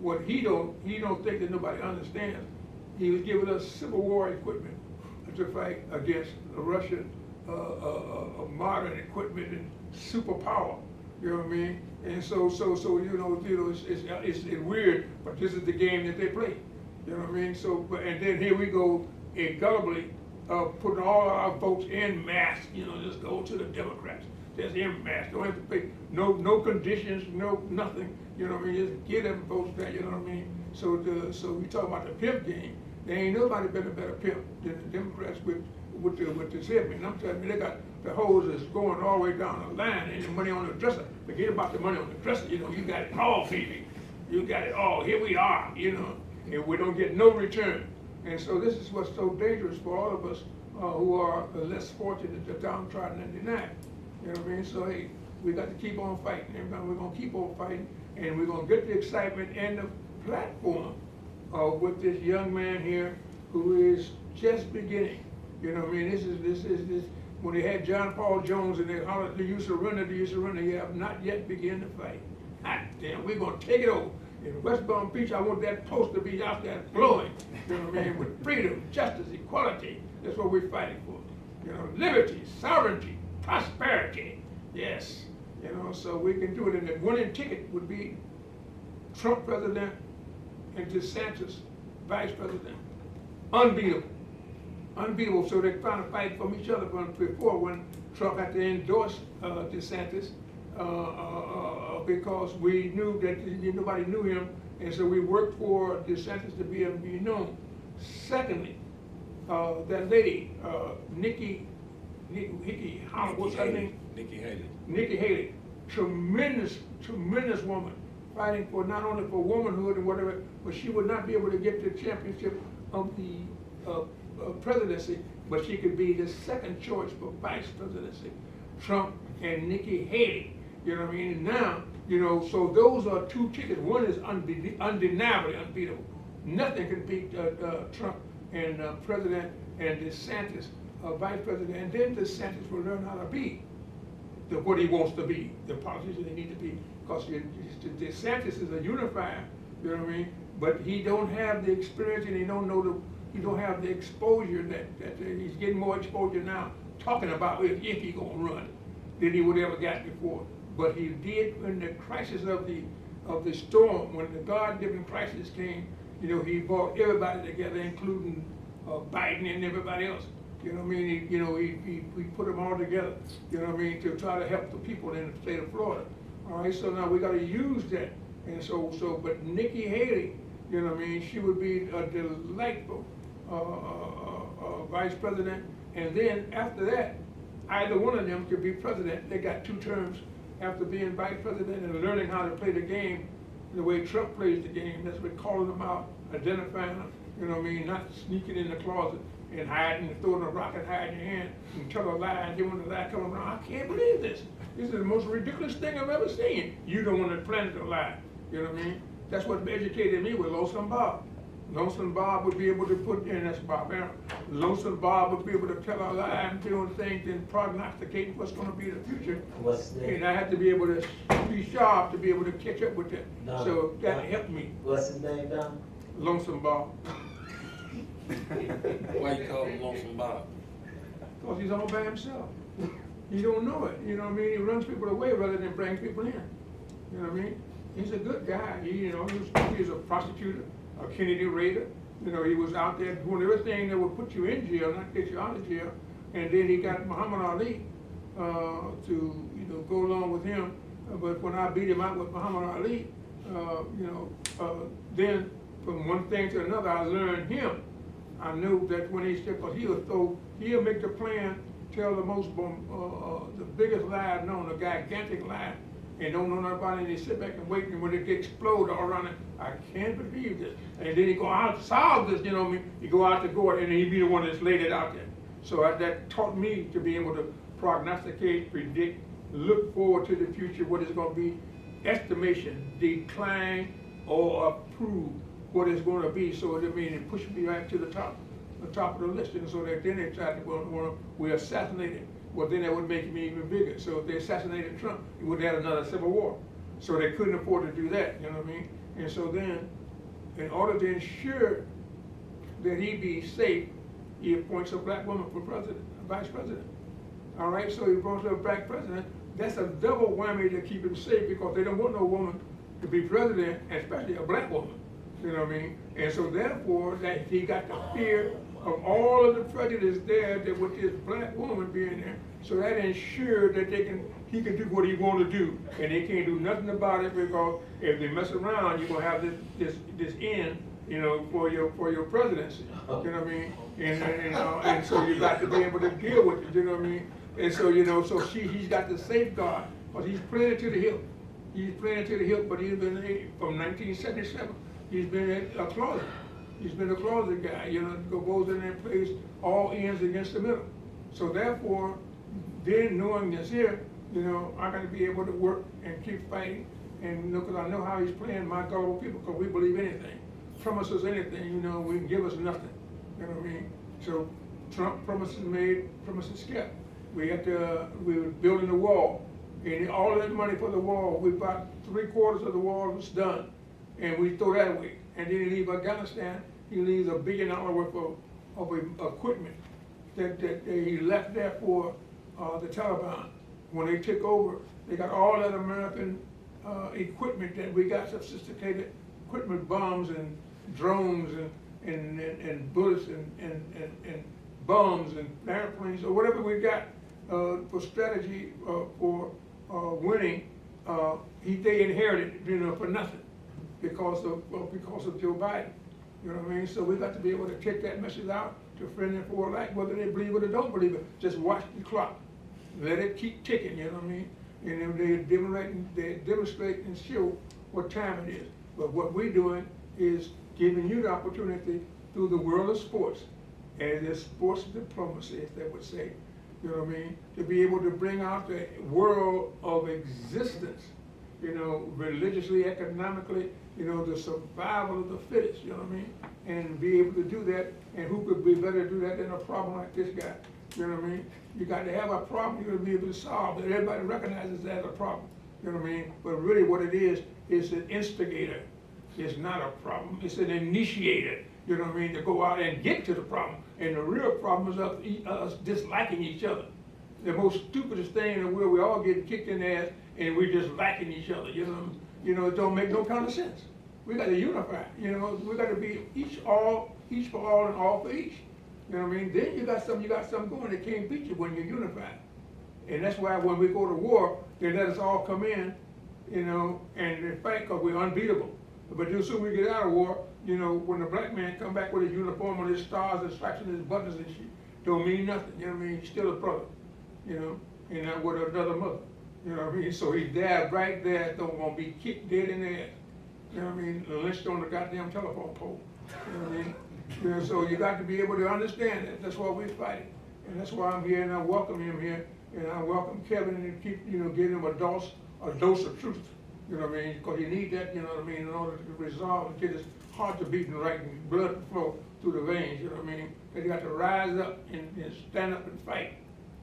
what he don't think that nobody understands. He was giving us Civil War equipment to fight against the Russian modern equipment and superpower. You know what I mean? And so it's weird, but this is the game that they play. You know what I mean? So, and then here we go gullibly putting all our votes in mass. You know, just go to the Democrats. Just in mass. Don't have to pay no conditions, no nothing. You know what I mean? Just get them votes back. You know what I mean? So we talk about the pimp game. There ain't nobody been a better pimp than the Democrats with this hip. And I'm telling you, they got the hoses going all the way down the line and the money on the dresser. Forget about the money on the dresser. You know, you got it all, baby. You got it all. Here we are. You know, and we don't get no return. And so this is what's so dangerous for all of us who are less fortunate, the downtrodden and denied. You know what I mean? So hey, we got to keep on fighting. We're gonna keep on fighting, and we're gonna get the excitement and the platform with this young man here who is just beginning. You know what I mean? This is when they had John Paul Jones and they hollered, you surrender, you have not yet begun to fight. Hot damn, we're gonna take it over. In West Palm Beach, I want that post to be out there glowing. You know what I mean? With freedom, justice, equality. That's what we're fighting for. You know, liberty, sovereignty, prosperity. Yes. You know, so we can do it. And the winning ticket would be Trump president and DeSantis vice president. Unbeatable. Unbeatable. So they're trying to fight from each other before when Trump had to endorse DeSantis because we knew that nobody knew him, and so we worked for DeSantis to be able to be known. Secondly, that lady, Nikki what's her name? Nikki Haley. Nikki Haley, tremendous woman, fighting for not only for womanhood and whatever, but she would not be able to get the championship of the presidency, but she could be the second choice for vice presidency. Trump and Nikki Haley. You know what I mean? And now, you know, so those are two tickets. One is undeniably unbeatable. Nothing can beat Trump and President and DeSantis, Vice President. And then DeSantis will learn how to be what he wants to be, the politician they need to be. Because DeSantis is a unifier, you know what I mean? But he don't have the experience and he don't have the exposure that he's getting more exposure now talking about if he gonna run than he would ever got before. But he did when the crisis of the storm, when the God-given crisis came, you know, he brought everybody together, including Biden and everybody else. You know what I mean? He put them all together, you know what I mean, to try to help the people in the state of Florida. All right, so now we got to use that. And but Nikki Haley, you know what I mean, she would be a delightful vice president. And then after that, either one of them could be president. They got 2 terms after being vice president and learning how to play the game the way Trump plays the game. That's what calling them out, identifying them, you know what I mean, not sneaking in the closet and hiding, throwing a rock and hiding your hand and tell a lie, and then when the lie comes around, I can't believe this. This is the most ridiculous thing I've ever seen. You don't want to plan to lie, you know what I mean? That's what educated me with Lonesome Bob. Lonesome Bob would be able to put in, that's Bob Aaron. Lonesome Bob would be able to tell a lie and doing things and prognosticate what's going to be the future. What's his name? And I had to be able to be sharp to be able to catch up with that. Don, So that helped me. What's his name, Don? Lonesome Bob. Why you call him Lonesome Bob? Because he's all by himself. He don't know it, you know what I mean? He runs people away rather than bring people in. You know what I mean? He's a good guy. He was a prosecutor, a Kennedy raider. You know, he was out there doing everything that would put you in jail, not get you out of jail. and then he got Muhammad Ali to go along with him. But when I beat him out with Muhammad Ali, then from one thing to another, I learned him. I knew that when he said, because he'll make the plan, tell the most, the biggest lie known, a gigantic lie, and don't know nothing about it, and they sit back and wait, and when it explode all around it, I can't believe this. And then he go out, solve this, he go out to court, and he be the one that's laid it out there. So that taught me to be able to prognosticate, predict, look forward to the future, what is going to be, estimation, decline, or approve what it's going to be. So it pushed me right to the top of the list, and so that then they tried to we assassinated. Well, then that would make me even bigger. So if they assassinated Trump, it would have another civil war. So they couldn't afford to do that, you know what I mean? And so then, in order to ensure that he be safe, he appoints a black woman for president, vice president. All right, so he appoints a black president. That's a double whammy to keep him safe, because they don't want no woman to be president, especially a black woman. You know what I mean? And so therefore, that he got the fear of all of the prejudice there that with this black woman being there. So that ensured that he can do what he want to do, and they can't do nothing about it, because if they mess around, you're gonna have this end, for your presidency. You know what I mean? And so you got to be able to deal with it. You know what I mean? And so he's got the safeguard, because he's playing to the hilt. He's playing to the hilt, but he's been from 1977. He's been a closet. He's been a closet guy. Goes in there and plays all ends against the middle. So therefore, then knowing this here, I got to be able to work and keep fighting, and because I know how he's playing my gullible people, because we believe anything. Promise us anything, we can give us nothing. You know what I mean? So Trump promises made, promises kept. We were building the wall, and all of that money for the wall, we about 3/4 of the wall was done, and we throw that away. And then he leaves Afghanistan, he leaves $1 billion worth of equipment that he left there for the Taliban. When they took over, they got all that American equipment that we got, sophisticated equipment, bombs and drones and bullets and bombs and airplanes, or whatever we got for strategy for winning, they inherited, for nothing, because of Joe Biden. You know what I mean? So we got to be able to take that message out to friend and foreign alike, whether they believe it or don't believe it. Just watch the clock, let it keep ticking. You know what I mean? And then they demonstrate and show what time it is. But what we're doing is giving you the opportunity through the world of sports, and there's sports diplomacy, as they would say, you know what I mean, to be able to bring out the world of existence, religiously, economically, the survival of the fittest, you know what I mean, and be able to do that. And who could be better to do that than a problem like this guy? You know what I mean? You got to have a problem you got to be able to solve that everybody recognizes as a problem. You know what I mean? But really what it is an instigator. It's not a problem. It's an initiator, you know what I mean, to go out and get to the problem. And the real problem is us disliking each other. The most stupidest thing in the world, we all get kicked in the ass and we're just liking each other, it don't make no kind of sense. We got to unify, we got to be each for all and all for each. You know what I mean? Then you got something going that can't beat you when you're unified. And that's why when we go to war, they let us all come in, and fight, because we're unbeatable. But as soon as we get out of war, when the black man come back with his uniform and his stars and stripes and his buttons and shit, don't mean nothing. You know what I mean? He's still a brother, and not with another mother. You know what I mean? So he's there, right there, don't want to be kicked dead in the ass. You know what I mean? Lynched on the goddamn telephone pole. You know what I mean? So you got to be able to understand that. That's why we're fighting. And that's why I'm here, and I welcome him here. And I welcome Kevin, and keep, giving him a dose of truth. You know what I mean? Because you need that, you know what I mean, in order to resolve and get his heart to beating right and blood to flow through the veins, you know what I mean? And you got to rise up and stand up and fight,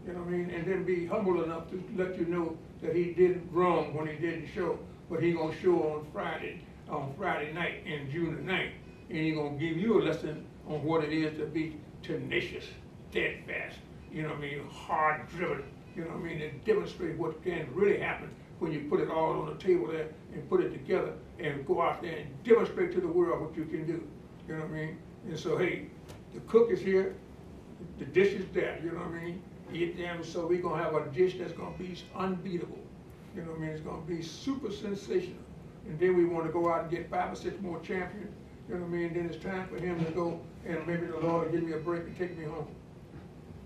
you know what I mean? And then be humble enough to let you know that he did wrong when he didn't show, but he gonna show on Friday night in June the 9th. And he gonna give you a lesson on what it is to be tenacious, steadfast, you know what I mean, hard driven, you know what I mean, and demonstrate what can really happen when you put it all on the table there and put it together and go out there and demonstrate to the world what you can do. You know what I mean? And so, hey, the cook is here, the dish is there, you know what I mean? Eat them, so we're gonna have a dish that's gonna be unbeatable. You know what I mean? It's gonna be super sensational. And then we wanna go out and get 5 or 6 more champions, you know what I mean? Then it's time for him to go, and maybe the Lord will give me a break and take me home.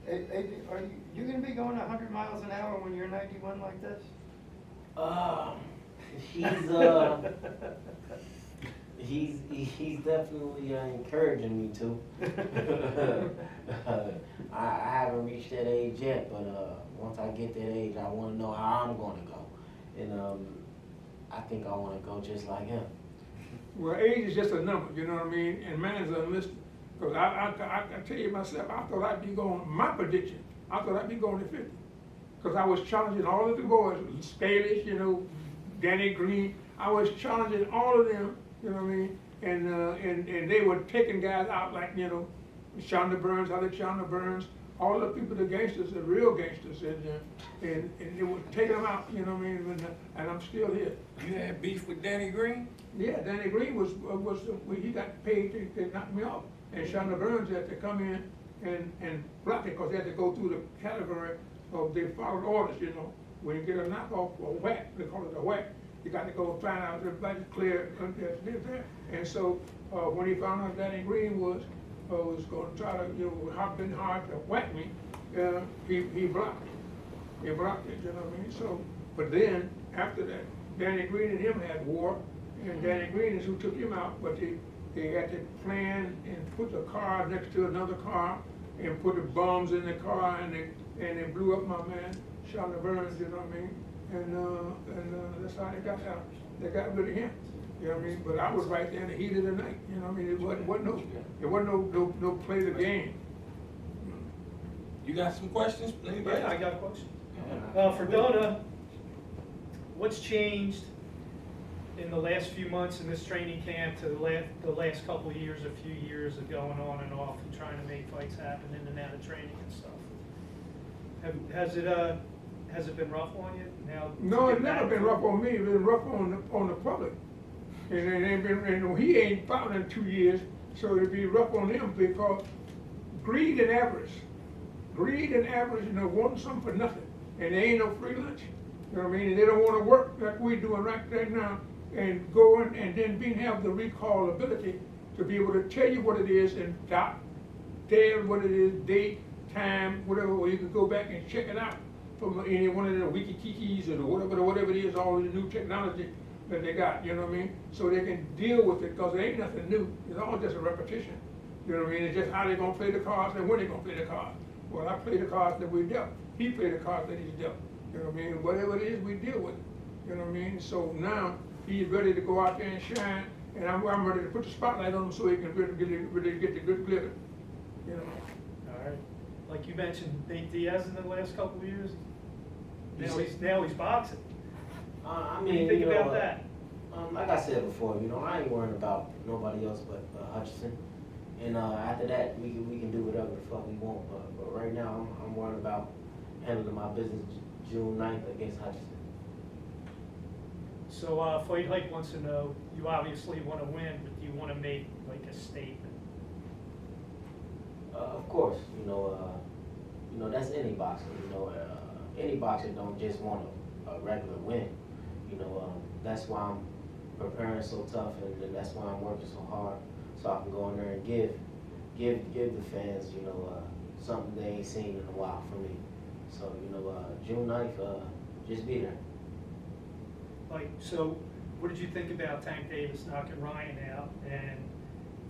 Hey, are you gonna be going 100 miles an hour when you're 91 like this? He's definitely encouraging me to. I haven't reached that age yet, but once I get that age, I want to know how I'm going to go, and I think I want to go just like him. Well, age is just a number, you know what I mean? And mine's unlisted. Because I tell you myself, I thought I'd be going, my prediction, I thought I'd be going to 50. Because I was challenging all of the boys, Scalish, you know, Danny Green. I was challenging all of them, you know what I mean? And they were taking guys out like, you know, Shonda Burns, Alexander Burns, all the people, the gangsters, the real gangsters, and they were taking them out, you know what I mean? And I'm still here. You had beef with Danny Green? Yeah, Danny Green was he got paid to knock me off. And Shonda Burns had to come in and block it, because they had to go through the category of they followed orders, you know. When you get a knockoff or whack, they call it a whack, you got to go find out if everybody's clear there. And so when he found out Danny Green was going to try to, you know, been hard to whack me, he blocked it. He blocked it, you know what I mean? So, but then after that, Danny Green and him had war, and Danny Green is who took him out, but they had to plan and put the car next to another car and put the bombs in the car, and they blew up my man, Shonda Burns, you know what I mean? And that's how they got out. They got rid of him, you know what I mean? But I was right there in the heat of the night, you know what I mean? It wasn't no play the game. You got some questions? Anybody? Yeah, I got a question. For Donna, what's changed in the last few months in this training camp to the last couple of years, a few years of going on and off and trying to make fights happen in and out of training and stuff? Has it been rough on you now? No, it's never been rough on me. It's been rough on the public. And he ain't fought in 2 years, so it'd be rough on him because greed and avarice, you know, wanting something for nothing, and there ain't no free lunch. You know what I mean? And they don't want to work like we're doing right now, and go in and then have the recall ability to be able to tell you what it is and tell what it is, date, time, whatever, or you can go back and check it out from any one of the wiki-kikis or whatever it is, all the new technology that they got, you know what I mean? So they can deal with it, because it ain't nothing new. It's all just a repetition. You know what I mean? It's just how they're going to play the cards and when they're going to play the cards. Well, I play the cards that we dealt. He played the cards that he's dealt. You know what I mean? Whatever it is, we deal with it. You know what I mean? So now he's ready to go out there and shine, and I'm ready to put the spotlight on him so he can really get the good glitter. You know? All right. Like you mentioned, Nate Diaz in the last couple of years. Now he's boxing. I mean, What do you think about that? Like I said before, you know, I ain't worrying about nobody else but Hutchinson. And after that, we can do whatever the fuck we want. But right now, I'm worried about handling my business June 9th against Hutchinson. So Fight Hype wants to know, you obviously want to win, but do you want to make like a statement? Of course, you know that's any boxer. You know, any boxer don't just want a regular win. You know, that's why I'm preparing so tough, and that's why I'm working so hard, so I can go in there and give the fans, you know, something they ain't seen in a while from me. So, you know, June 9th, just be there. Like, so what did you think about Tank Davis knocking Ryan out, and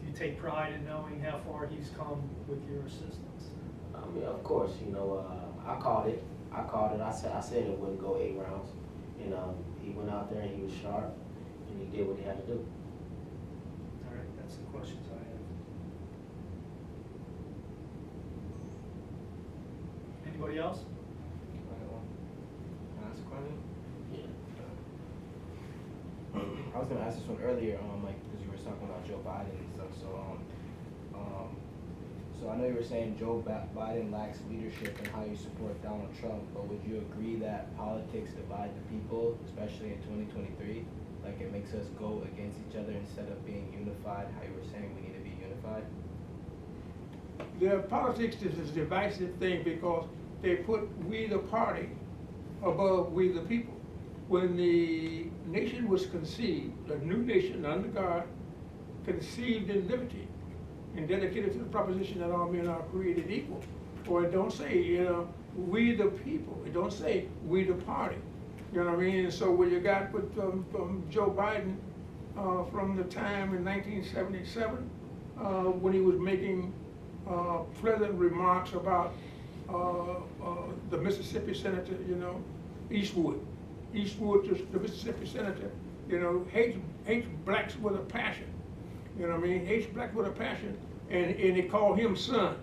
do you take pride in knowing how far he's come with your assistance? I mean, of course, you know, I called it. I said it wouldn't go 8 rounds. And he went out there and he was sharp, and he did what he had to do. All right, that's the questions I have. Anybody else? Can I ask a question? Yeah. I was gonna ask this one earlier, like, because you were talking about Joe Biden and stuff. So I know you were saying Joe Biden lacks leadership and how you support Donald Trump, but would you agree that politics divide the people, especially in 2023? Like, it makes us go against each other instead of being unified, how you were saying we need to be unified? their politics is a divisive thing because they put we the party above we the people. When the nation was conceived, a new nation under God, conceived in liberty and dedicated to the proposition that all men are created equal. Or it don't say, you know, we the people. It don't say we the party. You know what I mean? And so what you got with from Joe Biden from the time in 1977 when he was making pleasant remarks about the Mississippi senator, you know, Eastwood, the Mississippi senator, you know, hates blacks with a passion. You know what I mean? Hates blacks with a passion, and they call him son.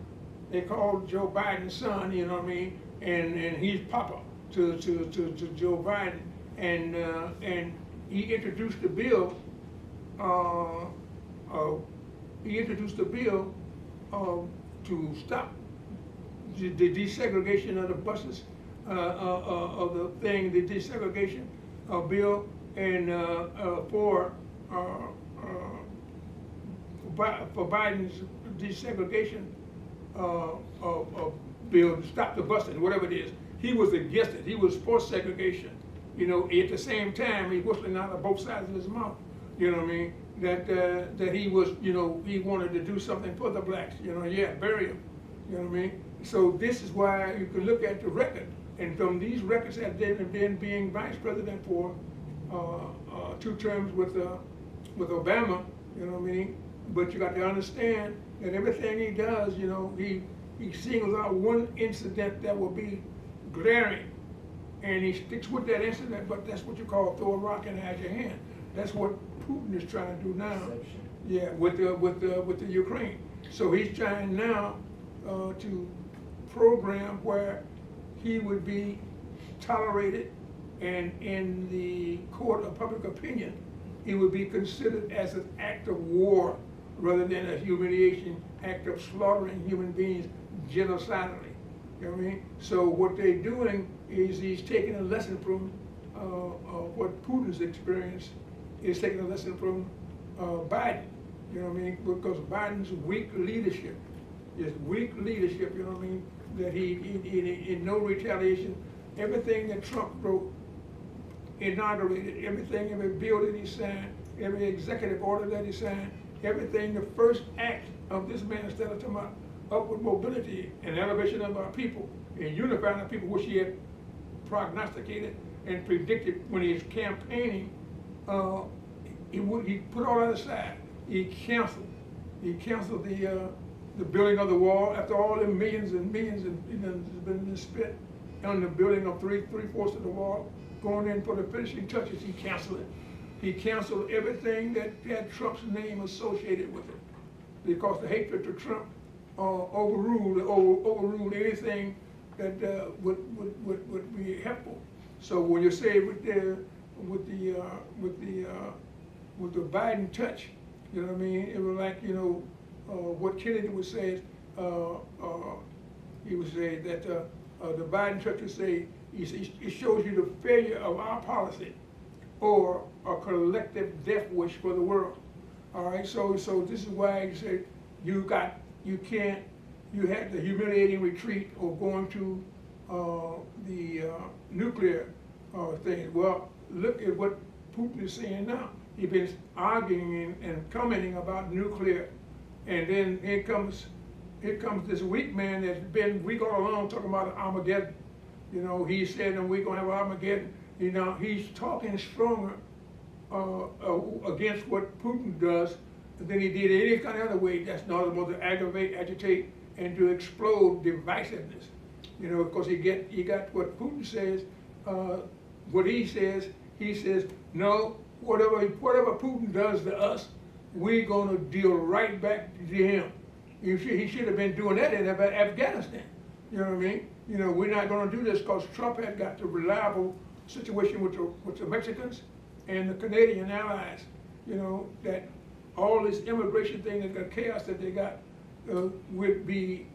They call Joe Biden son. You know what I mean? And he's Papa to Joe Biden, and he introduced the bill. To stop the desegregation of the buses, of the thing, the desegregation bill, and for Biden's desegregation bill to stop the busing, whatever it is. He was against it. He was for segregation. You know, at the same time, he whistling out of both sides of his mouth. You know what I mean? That he was, you know, he wanted to do something for the blacks. You know, yeah, bury him. You know what I mean? So this is why you can look at the record, and from these records that David been being vice president for 2 terms with Obama. You know what I mean? But you got to understand that everything he does, you know, he singles out one incident that will be glaring, and he sticks with that incident. But that's what you call throw a rock and hide your hand. That's what Putin is trying to do now. Deception. Yeah, with the Ukraine. So he's trying now to program where he would be tolerated, and in the court of public opinion, he would be considered as an act of war rather than a humiliation act of slaughtering human beings genocidally. You know what I mean? So what they're doing is he's taking a lesson from what Putin's experience is, taking a lesson from Biden. You know what I mean? Because Biden's weak leadership is weak leadership. You know what I mean? That he in no retaliation, everything that Trump wrote, inaugurated, everything, every bill that he signed, every executive order that he signed, everything, the first act of this man instead of talking about upward mobility and elevation of our people and unifying our people, which he had prognosticated and predicted when he was campaigning, he put all that aside. He canceled the building of the wall after all the millions and millions has been spent on the building of three-fourths of the wall. Going in for the finishing touches, he canceled it. He canceled everything that had Trump's name associated with it, because the hatred to Trump overruled anything that would be helpful. So when you say with the Biden touch, you know what I mean? It was like, you know, what Kennedy would say. He would say that the Biden touch would say, it shows you the failure of our policy or a collective death wish for the world. All right, so this is why you say you had the humiliating retreat or going to the nuclear thing. Well, look at what Putin is saying now. He's been arguing and commenting about nuclear, and then here comes this weak man that's been weak all along talking about Armageddon. You know, he said, and we're gonna have Armageddon. You know, he's talking stronger against what Putin does than he did any kind of other way. That's not more to aggravate, agitate, and to explode divisiveness. You know, because you got what Putin says. What he says, no, whatever Putin does to us, we're gonna deal right back to him. He should have been doing that in Afghanistan. You know what I mean? You know, we're not going to do this because Trump had got the reliable situation with the Mexicans and the Canadian allies. You know, that all this immigration thing and the chaos that they got would be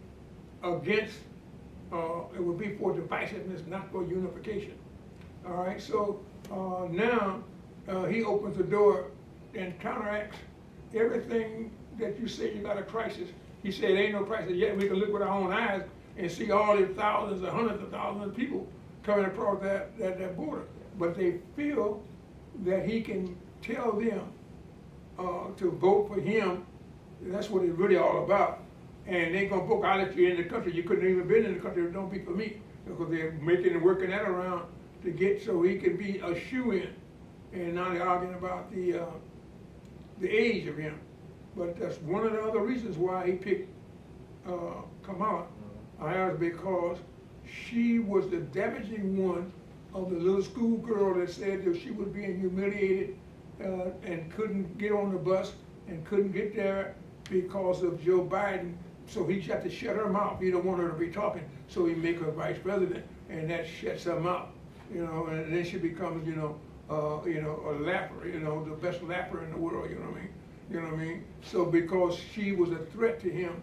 against, it would be for divisiveness, not for unification. All right, so now he opens the door and counteracts everything that you say you got a crisis. He said, ain't no price, yet we can look with our own eyes and see all these thousands or hundreds of thousands of people coming across that border. But they feel that he can tell them to vote for him. That's what it's really all about. And they gonna vote, I'll let you in the country. You couldn't even been in the country if it don't be for me. Because they're making and working that around to get so he can be a shoe-in. And now they're arguing about the age of him. But that's one of the other reasons why he picked Kamala Harris, because she was the damaging one of the little school girl that said that she was being humiliated and couldn't get on the bus and couldn't get there because of Joe Biden. So he had to shut her mouth. He don't want her to be talking, so he make her vice president, and that shuts her mouth. You know, and then she becomes, a lapper, the best lapper in the world. You know what I mean? You know what I mean? So because she was a threat to him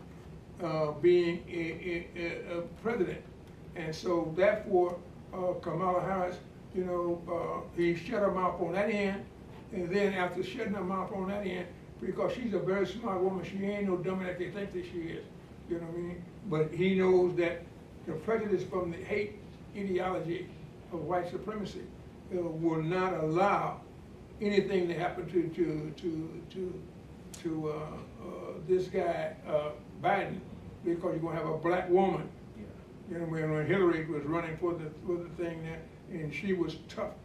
being a president, and so therefore Kamala Harris, he shut her mouth on that end, and then after shutting her mouth on that end, because she's a very smart woman, she ain't no dummy that they think that she is. You know what I mean? But he knows that the prejudice from the hate ideology of white supremacy will not allow anything to happen to this guy Biden, because you're gonna have a black woman. You know, when Hillary was running for the thing there, and she was tough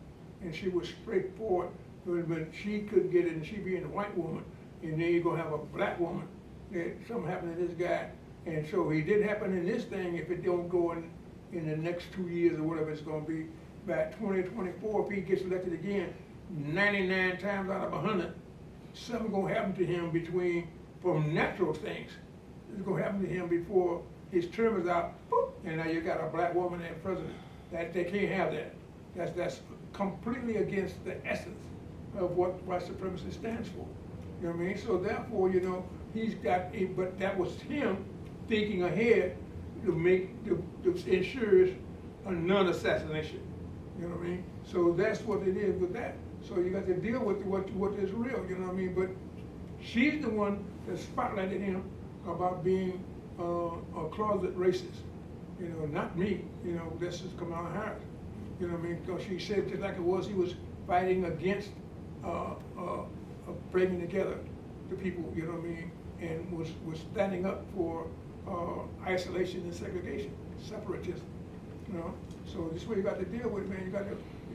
and she was straightforward, but she could get it, and she being a white woman, and then you're gonna have a black woman. Something happened to this guy, and so it did happen in this thing. If it don't go in the next 2 years or whatever it's gonna be, by 2024, if he gets elected again, 99 times out of 100, something gonna happen to him from natural things. It's gonna happen to him before his term is out, boop, and now you got a black woman as president. That they can't have that. That's completely against the essence of what white supremacy stands for. You know what I mean? So therefore, he's got but that was him thinking ahead to ensure a non-assassination. You know what I mean? So that's what it is with that. So you got to deal with what is real, you know what I mean? But she's the one that spotlighted him about being a closet racist. Not me. This is Kamala Harris. You know what I mean? Because she said just like it was, he was fighting against bringing together the people, you know what I mean? And was standing up for isolation and segregation, separatism. So this is what you got to deal with, man. You got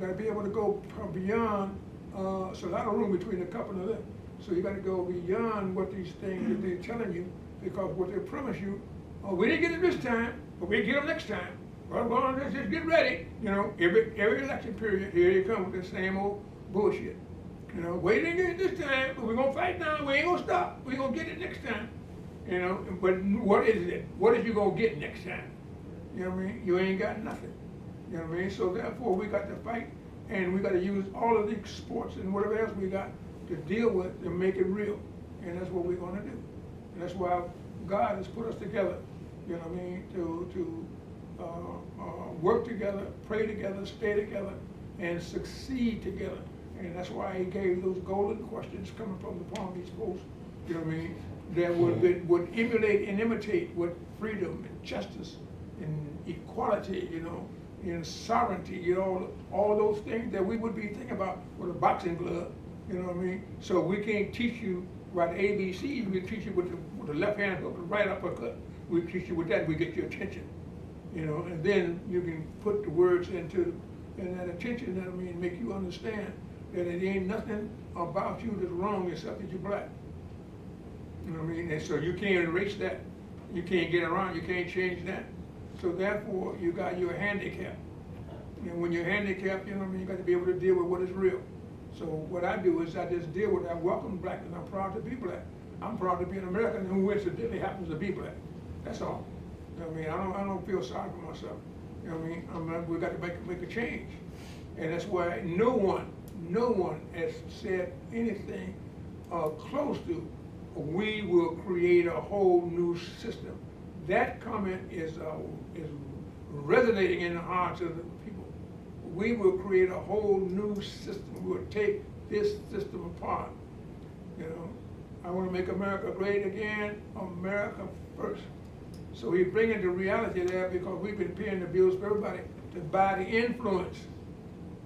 to be able to go beyond. So a lot of room between the cup and the lip. So you got to go beyond what these things that they're telling you, because what they promise you, we didn't get it this time, but we'll get them next time. Well, just get ready. Every election period, here you come with the same old bullshit. We didn't get it this time, but we're gonna fight now. We ain't gonna stop. We're gonna get it next time. But what is it? What is you gonna get next time? You know what I mean? You ain't got nothing. You know what I mean? So therefore, we got to fight, and we got to use all of these sports and whatever else we got to deal with and make it real. And that's what we're gonna do. And that's why God has put us together. You know what I mean? To work together, pray together, stay together, and succeed together. And that's why he gave those golden questions coming from the Palm Beach Post, you know what I mean, that would emulate and imitate what freedom and justice and equality, and sovereignty, all those things that we would be thinking about with a boxing glove, you know what I mean? So we can't teach you about ABCs, we teach you with the left hand hook, the right uppercut. We teach you with that, we get your attention, and then you can put the words into that attention, make you understand that it ain't nothing about you that's wrong except that you're black. You know what I mean? And so you can't erase that. You can't get around, you can't change that. So therefore, you got your handicap. And when you're handicapped, you got to be able to deal with what is real. So what I do is I just deal with it. I welcome blackness. I'm proud to be black. I'm proud to be an American who incidentally happens to be black. That's all. You know what I mean? I don't feel sorry for myself. You know what I mean? We got to make a change. And that's why no one has said anything close to, we will create a whole new system. That comment is resonating in the hearts of the people. We will create a whole new system. We'll take this system apart. I want to make America great again, America first. So he's bringing the reality there because we've been paying the bills for everybody to buy the influence.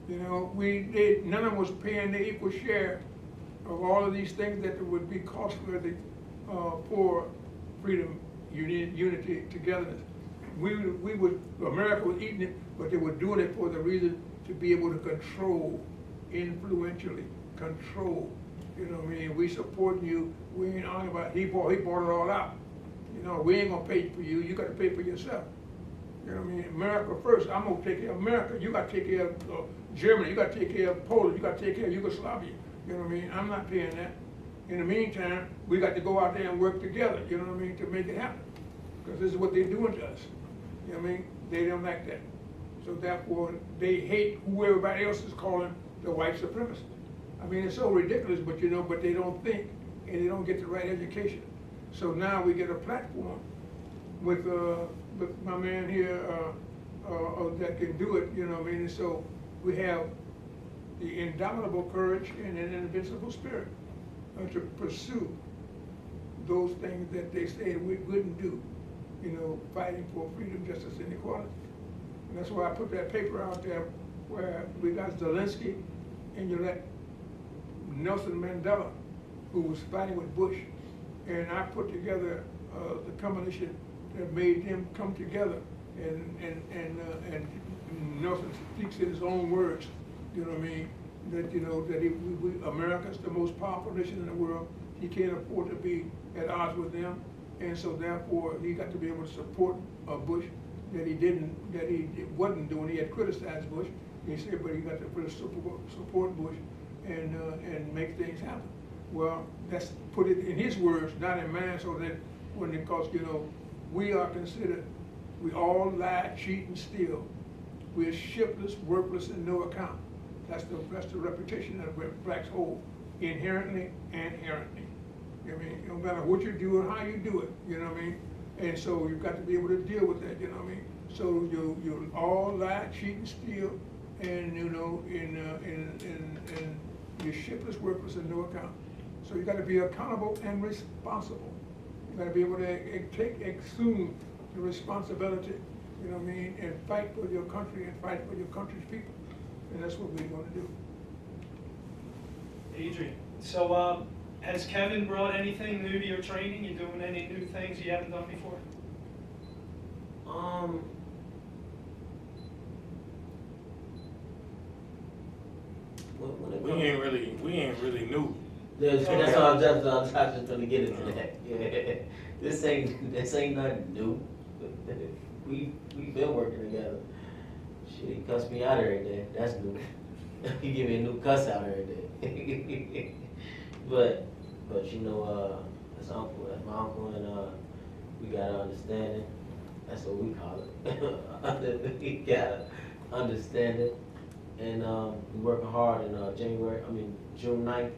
You know, none of us was paying the equal share of all of these things that would be cost-worthy for freedom, unity, togetherness. America was eating it, but they were doing it for the reason to be able to control, influentially control. You know what I mean? We support you. We ain't on about. He bought it all out. You know, we ain't gonna pay for you. You got to pay for yourself. You know what I mean? America first. I'm gonna take care of America. You got to take care of Germany. You got to take care of Poland. You got to take care of Yugoslavia. You know what I mean? I'm not paying that. In the meantime, we got to go out there and work together. You know what I mean? To make it happen. Because this is what they're doing to us. You know what I mean? They don't like that. So therefore, they hate who everybody else is calling the white supremacists. I mean, it's so ridiculous, but you know, but they don't think and they don't get the right education. So now we get a platform with my man here that can do it, you know what I mean? And so we have the indomitable courage and an invincible spirit to pursue those things that they say we wouldn't do, you know, fighting for freedom, justice, and equality. And that's why I put that paper out there where we got Zelensky and you let Nelson Mandela, who was fighting with Bush, and I put together the combination that made them come together, and Nelson speaks in his own words, you know what I mean, that, you know, that America's the most powerful nation in the world. He can't afford to be at odds with them, and so therefore he got to be able to support Bush that he wasn't doing. He had criticized Bush. He said, but he got to support Bush and make things happen. Well, that's put it in his words, not in mine, so that because, you know, we are considered, we all lie, cheat, and steal. We're shiftless, worthless, and no account. That's the reputation that blacks hold, inherently and inherently. You know what I mean? No matter what you do and how you do it, you know what I mean? And so you've got to be able to deal with that, you know what I mean? So you all lie, cheat, and steal, and you know, and you're shiftless, worthless, and no account. So you got to be accountable and responsible. You got to be able to assume the responsibility, you know what I mean, and fight for your country and fight for your country's people. And that's what we're going to do. Adrien, so has Kevin brought anything new to your training? You doing any new things you haven't done before? We ain't really new. That's what I'm just trying to get into that. Yeah. This ain't nothing new. We've been working together. Shit, he cussed me out every day. That's new. He give me a new cuss out every day. but you know, that's my uncle, and we got an understanding. That's what we call it. We got an understanding, and we're working hard in June 9th.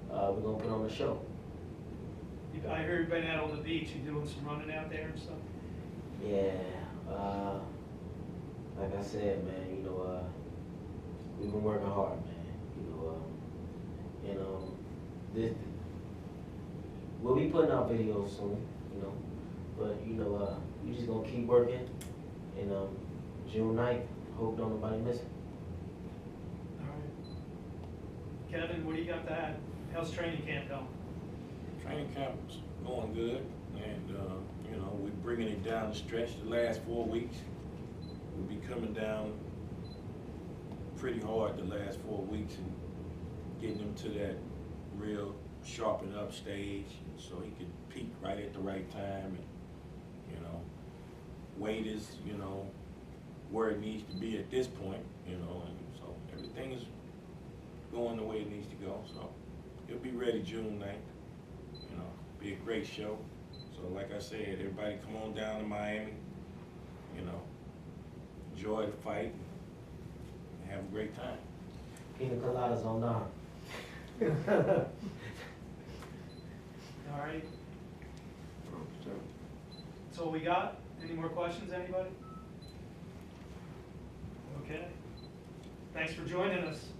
We're gonna put on a show. I heard you've been out on the beach. You doing some running out there and stuff? Yeah. Like I said, man, you know, we've been working hard, man. You know, we'll be putting out videos soon, you know, but you know, we just gonna keep working. And June 9th, hope don't nobody miss it. All right. Kevin, what do you got to add? How's training camp going? Training camp's going good, and you know, we're bringing it down the stretch. The last 4 weeks, we'll be coming down pretty hard the last 4 weeks and getting him to that real sharpen up stage, so he could peak right at the right time. And you know, weight is, you know, where it needs to be at this point, you know, and so everything is going the way it needs to go. So he'll be ready June 9th. You know, be a great show. So like I said, everybody come on down to Miami, you know, enjoy the fight, and have a great time. Pina coladas on down. All right. That's all we got. Any more questions, anybody? Okay. Thanks for joining us.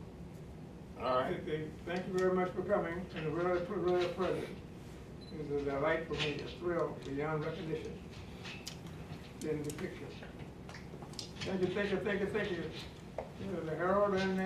All right. Okay, thank you very much for coming, and a really pleasure. It is a delight for me, a thrill beyond recognition in the picture. Thank you, thank you, thank you, thank you. The Herald and